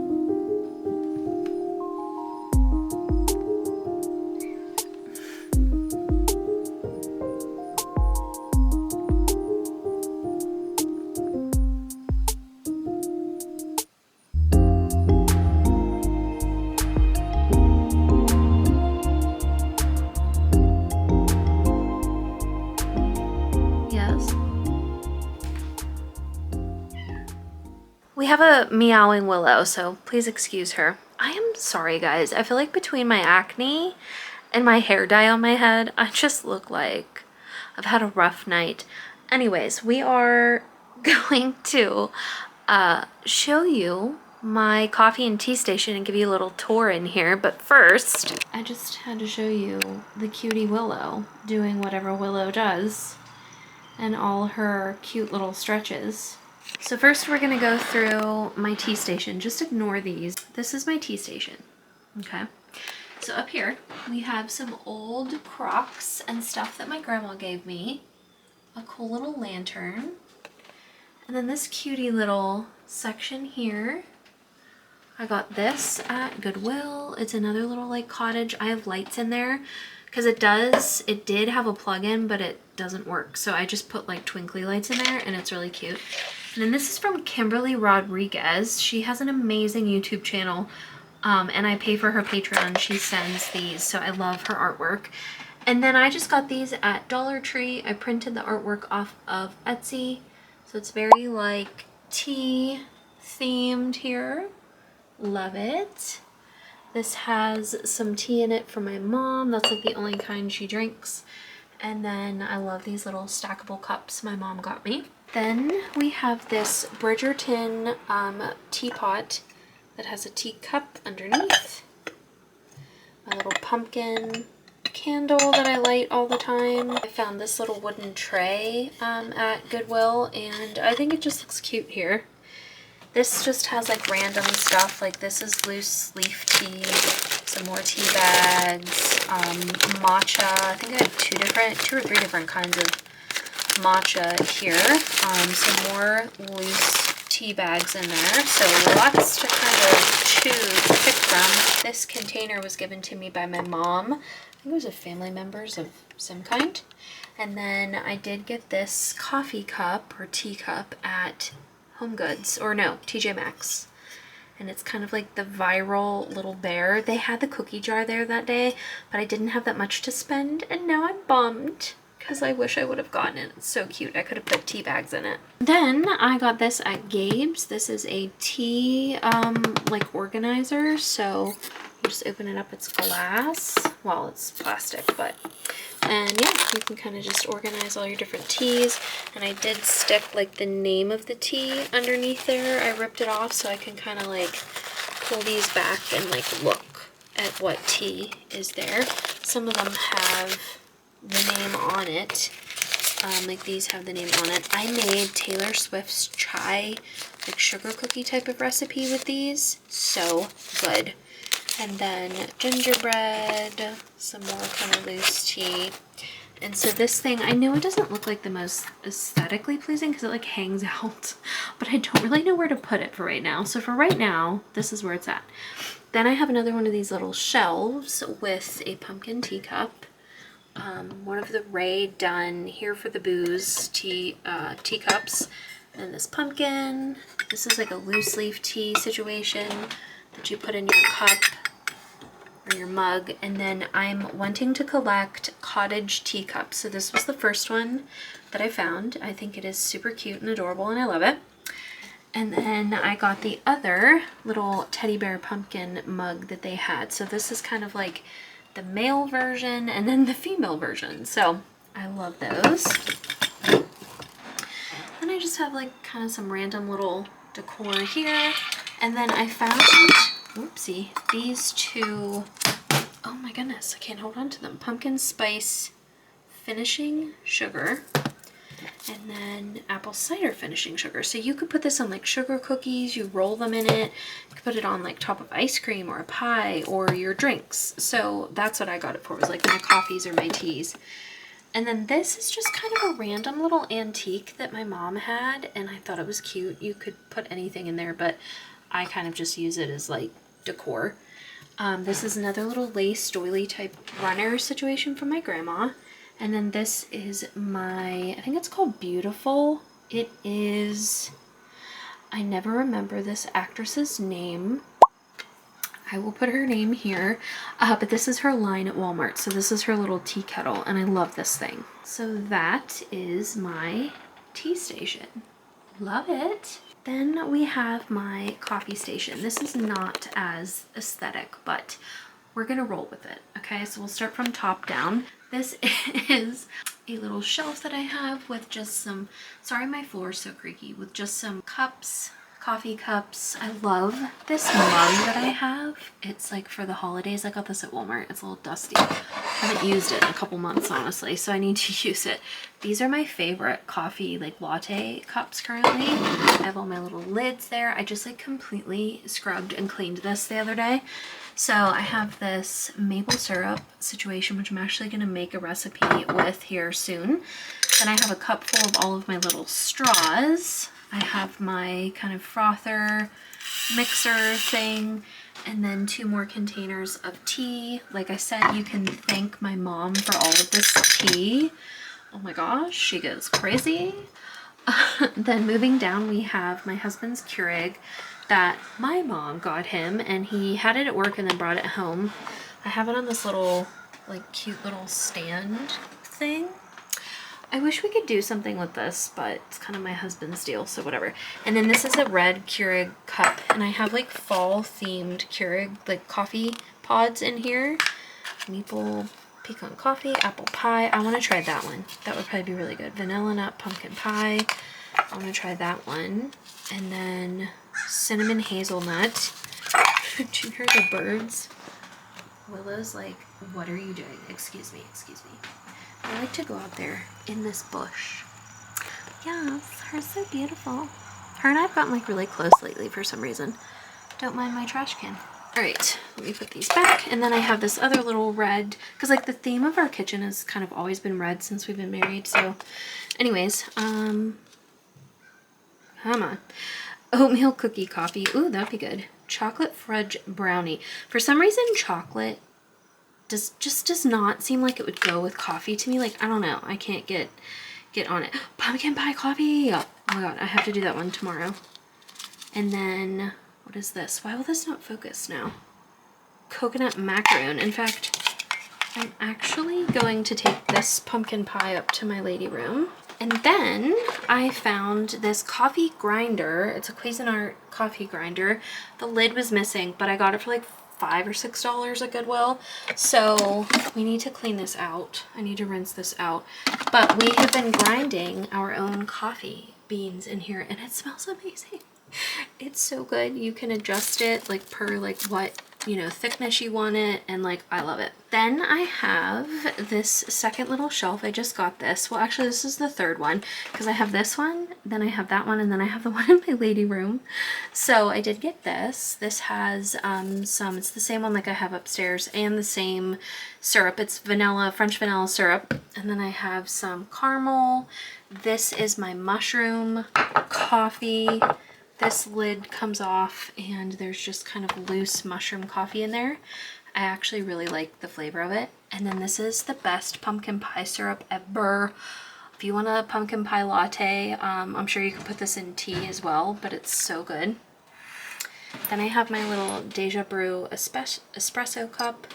We have a meowing Willow, so please excuse her. I am sorry, guys. I feel like between my acne and my hair dye on my head, I just look like I've had a rough night. Anyways, we are going to show you my coffee and tea station and give you a little tour in here. But first, I just had to show you the cutie Willow doing whatever Willow does and all her cute little stretches. So first we're gonna go through my tea station. Just ignore these. This is my tea station, okay? So up here, we have some old Crocs and stuff that my grandma gave me. A cool little lantern. And then this cutie little section here. I got this at Goodwill. It's another little like cottage. I have lights in there because it did have a plug-in, but it doesn't work. So I just put like twinkly lights in there and it's really cute. And then this is from Kimberly Rodriguez. She has an amazing YouTube channel and I pay for her Patreon. She sends these, so I love her artwork. And then I just got these at Dollar Tree. I printed the artwork off of Etsy. So it's very like tea themed here. Love it. This has some tea in it for my mom. That's like the only kind she drinks. And then I love these little stackable cups my mom got me. Then we have this Bridgerton teapot that has a teacup underneath. My little pumpkin candle that I light all the time. I found this little wooden tray at Goodwill and I think it just looks cute here. This just has like random stuff, like this is loose leaf tea, some more tea bags, matcha. I think I have 2 or 3 different kinds of matcha here. Some more loose tea bags in there, so lots to kind of pick from. This container was given to me by my mom. I think it was a family members of some kind. And then I did get this coffee cup or tea cup at Home Goods, or no, TJ Maxx. And it's kind of like the viral little bear. They had the cookie jar there that day, but I didn't have that much to spend, and now I'm bummed because I wish I would have gotten it. It's so cute. I could have put tea bags in it. Then I got this at Gabe's. This is a tea like organizer. So you just open it up, it's glass. Well, it's plastic, but and yeah, you can kind of just organize all your different teas. And I did stick like the name of the tea underneath there. I ripped it off so I can kind of like pull these back and like look at what tea is there. Some of them have the name on it. Like these have the name on it. I made Taylor Swift's chai, like sugar cookie type of recipe with these. So good. And then gingerbread, some more kind of loose tea. And so this thing, I know it doesn't look like the most aesthetically pleasing because it like hangs out, but I don't really know where to put it for right now. So for right now, this is where it's at. Then I have another one of these little shelves with a pumpkin teacup. One of the Ray Dunn Here for the Booze teacups. And this pumpkin. This is like a loose leaf tea situation that you put in your cup or your mug. And then I'm wanting to collect cottage teacups. So this was the first one that I found. I think it is super cute and adorable and I love it. And then I got the other little teddy bear pumpkin mug that they had. So this is kind of like the male version and then the female version. So I love those. Then I just have like kind of some random little decor here. And then I found, whoopsie, these two, oh my goodness, I can't hold on to them. Pumpkin spice finishing sugar. And then apple cider finishing sugar. So you could put this on like sugar cookies, you roll them in it. You could put it on like top of ice cream or a pie or your drinks. So that's what I got it for, was like my coffees or my teas. And then this is just kind of a random little antique that my mom had and I thought it was cute. You could put anything in there, but I kind of just use it as like decor. This is another little lace doily type runner situation from my grandma. And then this is my, I think it's called Beautiful. It is, I never remember this actress's name. I will put her name here, but this is her line at Walmart. So this is her little tea kettle and I love this thing. So that is my tea station. Love it. Then we have my coffee station. This is not as aesthetic, but we're gonna roll with it. Okay, so we'll start from top down. This is a little shelf that I have with just some, sorry my floor is so creaky, with just some cups, coffee cups. I love this mug that I have. It's like for the holidays. I got this at Walmart. It's a little dusty. I haven't used it in a couple months, honestly, so I need to use it. These are my favorite coffee, like latte cups currently. I have all my little lids there. I just like completely scrubbed and cleaned this the other day. So I have this maple syrup situation, which I'm actually going to make a recipe with here soon. Then I have a cup full of all of my little straws. I have my kind of frother mixer thing, and then 2 more containers of tea. Like I said, you can thank my mom for all of this tea. Oh my gosh, she goes crazy. Then moving down, we have my husband's Keurig that my mom got him, and he had it at work and then brought it home. I have it on this little, like, cute little stand thing. I wish we could do something with this, but it's kind of my husband's deal, so whatever. And then this is a red Keurig cup, and I have like fall themed Keurig, like coffee pods in here. Maple pecan coffee, apple pie. I want to try that one. That would probably be really good. Vanilla nut pumpkin pie. I want to try that one. And then cinnamon hazelnut. Do you hear the birds? Willow's like, what are you doing? Excuse me, excuse me. I like to go out there in this bush. Yes, her so beautiful. Her and I have gotten like really close lately for some reason. Don't mind my trash can. All right, let me put these back. And then I have this other little red, because like the theme of our kitchen has kind of always been red since we've been married. So anyways, come on. Oatmeal cookie coffee. Ooh, that'd be good. Chocolate fudge brownie. For some reason, chocolate just does not seem like it would go with coffee to me. Like, I don't know. I can't get on it. Pumpkin pie coffee. Oh my god, I have to do that one tomorrow. And then, what is this? Why will this not focus now? Coconut macaroon. In fact, I'm actually going to take this pumpkin pie up to my lady room. And then I found this coffee grinder. It's a Cuisinart coffee grinder. The lid was missing, but I got it for like $5 or $6 at Goodwill. So we need to clean this out. I need to rinse this out. But we have been grinding our own coffee beans in here, and it smells amazing. It's so good. You can adjust it like per like what you know, thickness you want it, and like I love it. Then I have this second little shelf. I just got this. Well, actually this is the third one because I have this one, then I have that one, and then I have the one in my lady room. So I did get this. This has it's the same one like I have upstairs and the same syrup. It's vanilla, French vanilla syrup. And then I have some caramel. This is my mushroom coffee. This lid comes off and there's just kind of loose mushroom coffee in there. I actually really like the flavor of it. And then this is the best pumpkin pie syrup ever. If you want a pumpkin pie latte, I'm sure you could put this in tea as well, but it's so good. Then I have my little Deja Brew espresso cup.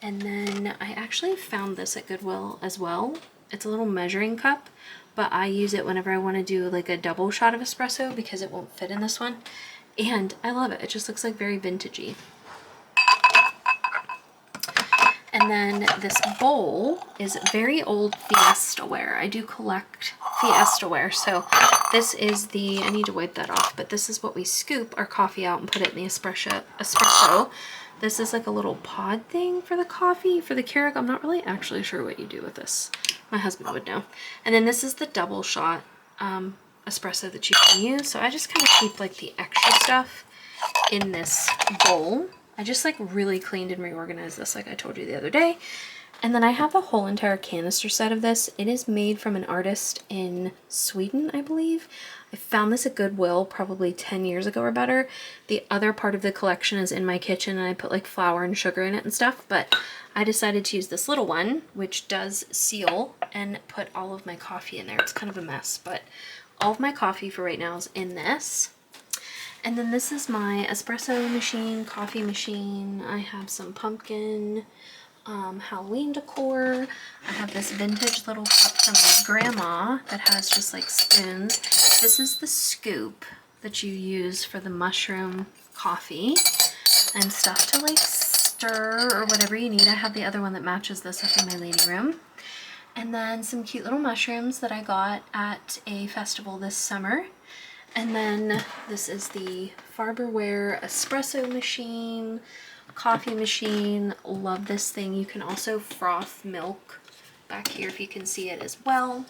And then I actually found this at Goodwill as well. It's a little measuring cup, but I use it whenever I want to do like a double shot of espresso because it won't fit in this one. And I love it. It just looks like very vintagey. And then this bowl is very old Fiesta ware. I do collect Fiesta ware. So this is the, I need to wipe that off, but this is what we scoop our coffee out and put it in the espresso. This is like a little pod thing for the coffee, for the Keurig. I'm not really actually sure what you do with this. My husband would know. And then this is the double shot espresso that you can use. So I just kind of keep like the extra stuff in this bowl. I just like really cleaned and reorganized this like I told you the other day. And then I have the whole entire canister set of this. It is made from an artist in Sweden, I believe. I found this at Goodwill probably 10 years ago or better. The other part of the collection is in my kitchen and I put like flour and sugar in it and stuff, but I decided to use this little one, which does seal, and put all of my coffee in there. It's kind of a mess, but all of my coffee for right now is in this. And then this is my espresso machine, coffee machine. I have some pumpkin Halloween decor. I have this vintage little cup from my grandma that has just like spoons. This is the scoop that you use for the mushroom coffee and stuff to like stir or whatever you need. I have the other one that matches this up in my lady room. And then some cute little mushrooms that I got at a festival this summer. And then this is the Farberware espresso machine, coffee machine. Love this thing. You can also froth milk back here if you can see it as well.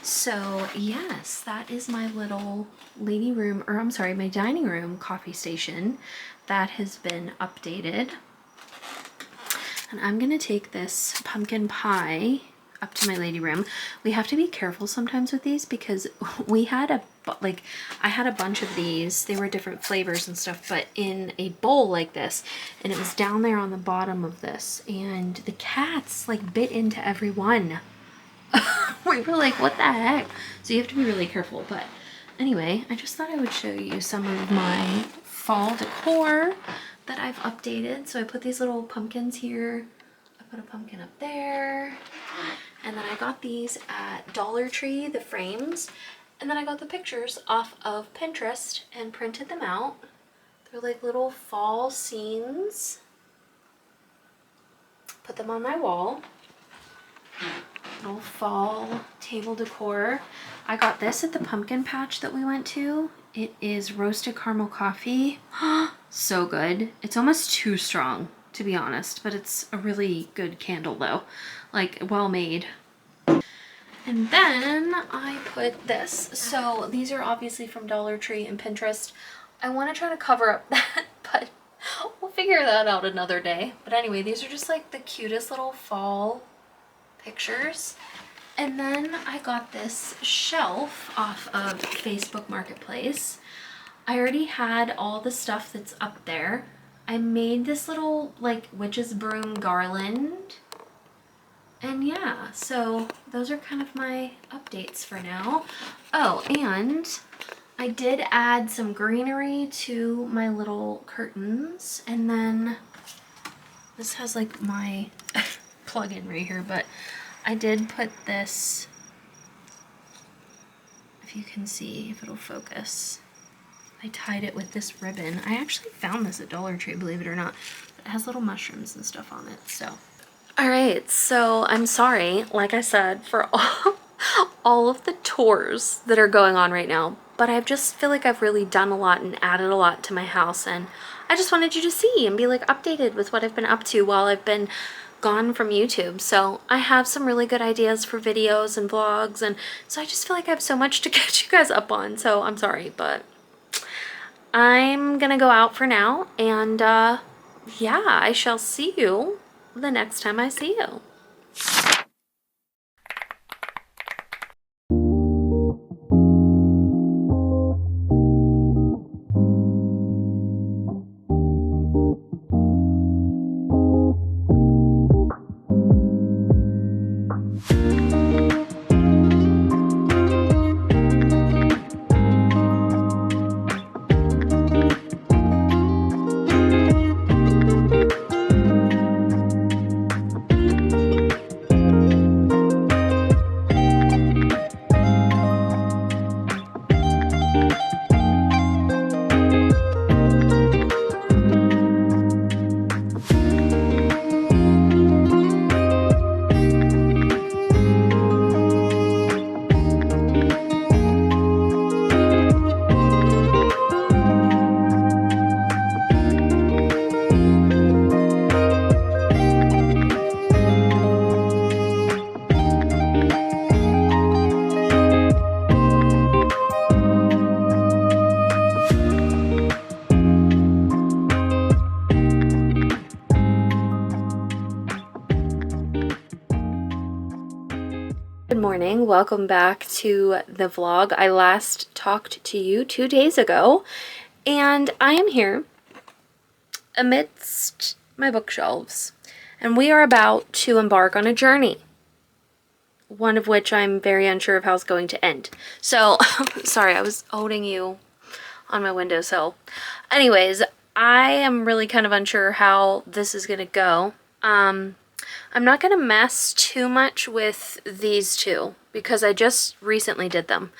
So yes, that is my little lady room, or I'm sorry, my dining room coffee station that has been updated. And I'm gonna take this pumpkin pie up to my lady room. We have to be careful sometimes with these because we had I had a bunch of these. They were different flavors and stuff, but in a bowl like this, and it was down there on the bottom of this, and the cats like bit into every one. We were like, what the heck? So you have to be really careful. But anyway, I just thought I would show you some of my fall decor that I've updated. So I put these little pumpkins here. I put a pumpkin up there. And then I got these at Dollar Tree, the frames. And then I got the pictures off of Pinterest and printed them out. They're like little fall scenes. Put them on my wall. Little fall table decor. I got this at the pumpkin patch that we went to. It is roasted caramel coffee. So good. It's almost too strong, to be honest, but it's a really good candle though. Like, well made. And then I put this. So these are obviously from Dollar Tree and Pinterest. I want to try to cover up that, but we'll figure that out another day. But anyway, these are just like the cutest little fall pictures. And then I got this shelf off of Facebook Marketplace. I already had all the stuff that's up there. I made this little like witch's broom garland. And yeah, so those are kind of my updates for now. Oh, and I did add some greenery to my little curtains. And then this has like my plug-in right here, but I did put this, if you can see, if it'll focus. I tied it with this ribbon. I actually found this at Dollar Tree, believe it or not. It has little mushrooms and stuff on it, so. All right, so I'm sorry, like I said, for all of the tours that are going on right now, but I just feel like I've really done a lot and added a lot to my house, and I just wanted you to see and be like updated with what I've been up to while I've been gone from YouTube. So I have some really good ideas for videos and vlogs, and so I just feel like I have so much to catch you guys up on. So I'm sorry, but I'm gonna go out for now, and yeah, I shall see you the next time I see you. Good morning, welcome back to the vlog. I last talked to you 2 days ago, and I am here amidst my bookshelves, and we are about to embark on a journey, one of which I'm very unsure of how it's going to end. So, sorry, I was holding you on my windowsill. Anyways, I am really kind of unsure how this is going to go. I'm not going to mess too much with these two because I just recently did them.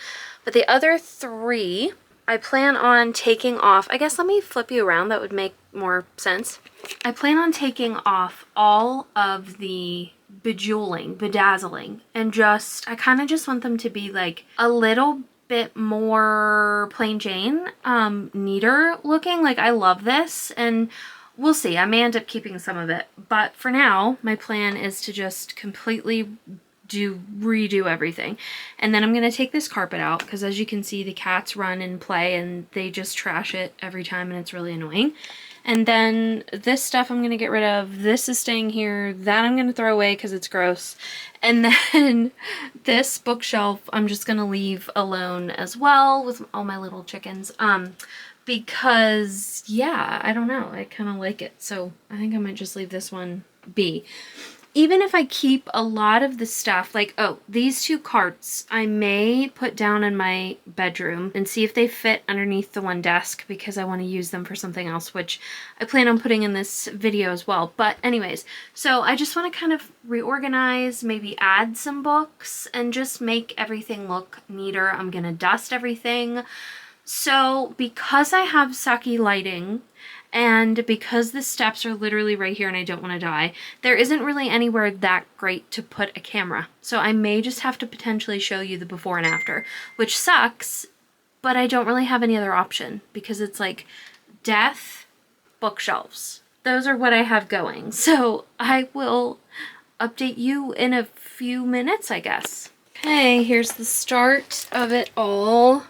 But the other three, I plan on taking off. I guess let me flip you around. That would make more sense. I plan on taking off all of the bedazzling, and I kind of just want them to be like a little bit more plain Jane, neater looking. Like, I love this, and we'll see. I may end up keeping some of it, but for now, my plan is to just completely redo everything. And then I'm going to take this carpet out because, as you can see, the cats run and play and they just trash it every time, and it's really annoying. And then this stuff I'm going to get rid of. This is staying here. That I'm going to throw away because it's gross. And then this bookshelf I'm just going to leave alone as well with all my little chickens. Because, yeah, I don't know, I kind of like it, so I think I might just leave this one be. Even if I keep a lot of the stuff, like, oh, these two carts I may put down in my bedroom and see if they fit underneath the one desk, because I want to use them for something else, which I plan on putting in this video as well. But anyways, so I just want to kind of reorganize, maybe add some books, and just make everything look neater. I'm going to dust everything. So because I have sucky lighting, and because the steps are literally right here and I don't want to die, there isn't really anywhere that great to put a camera. So I may just have to potentially show you the before and after, which sucks, but I don't really have any other option because it's like death, bookshelves. Those are what I have going. So I will update you in a few minutes, I guess. Okay, here's the start of it all.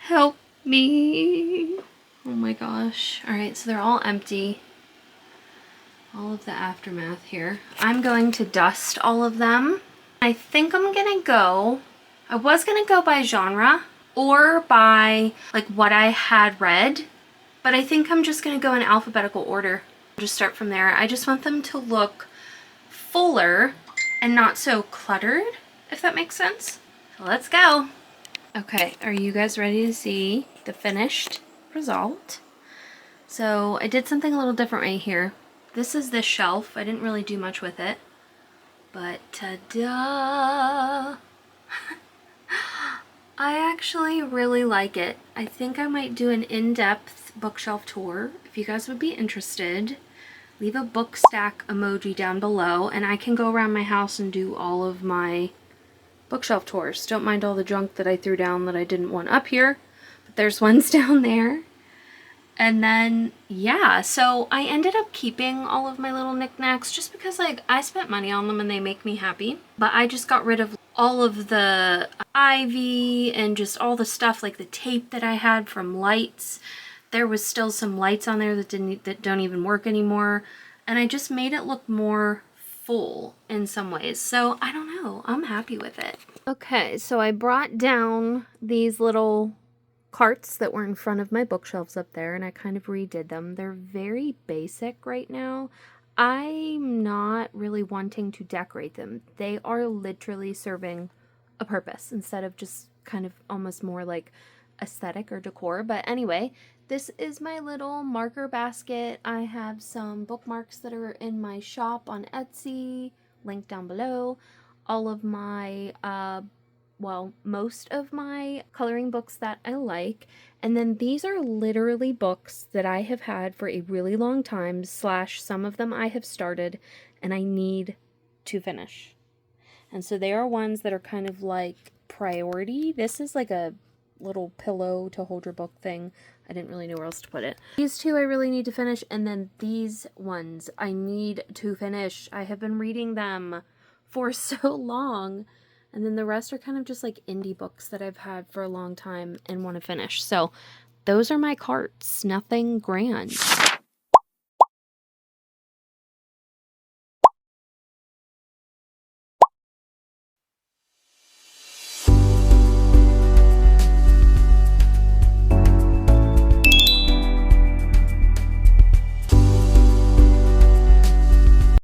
Help me. Oh my gosh. Alright, so they're all empty. All of the aftermath here. I'm going to dust all of them. I think I'm gonna go, I was gonna go by genre or by like what I had read, but I think I'm just gonna go in alphabetical order. Just start from there. I just want them to look fuller and not so cluttered, if that makes sense. So let's go. Okay, are you guys ready to see the finished result? So I did something a little different right here. This is this shelf. I didn't really do much with it, but ta-da! I actually really like it. I think I might do an in-depth bookshelf tour. If you guys would be interested, leave a book stack emoji down below, and I can go around my house and do all of my bookshelf tours. Don't mind all the junk that I threw down that I didn't want up here, but there's ones down there. And then, yeah, so I ended up keeping all of my little knickknacks just because, like, I spent money on them and they make me happy. But I just got rid of all of the ivy and just all the stuff, like the tape that I had from lights. There was still some lights on there that don't even work anymore. And I just made it look more full in some ways. So I don't know. I'm happy with it. Okay, so I brought down these little carts that were in front of my bookshelves up there, and I kind of redid them. They're very basic right now. I'm not really wanting to decorate them. They are literally serving a purpose instead of just kind of almost more like aesthetic or decor. But anyway, this is my little marker basket. I have some bookmarks that are in my shop on Etsy, link down below. All of my most of my coloring books that I like. And then these are literally books that I have had for a really long time, / some of them I have started and I need to finish. And so they are ones that are kind of like priority. This is like a little pillow to hold your book thing. I didn't really know where else to put it. These two I really need to finish, and then these ones I need to finish. I have been reading them for so long. And then the rest are kind of just like indie books that I've had for a long time and want to finish. So those are my carts. Nothing grand.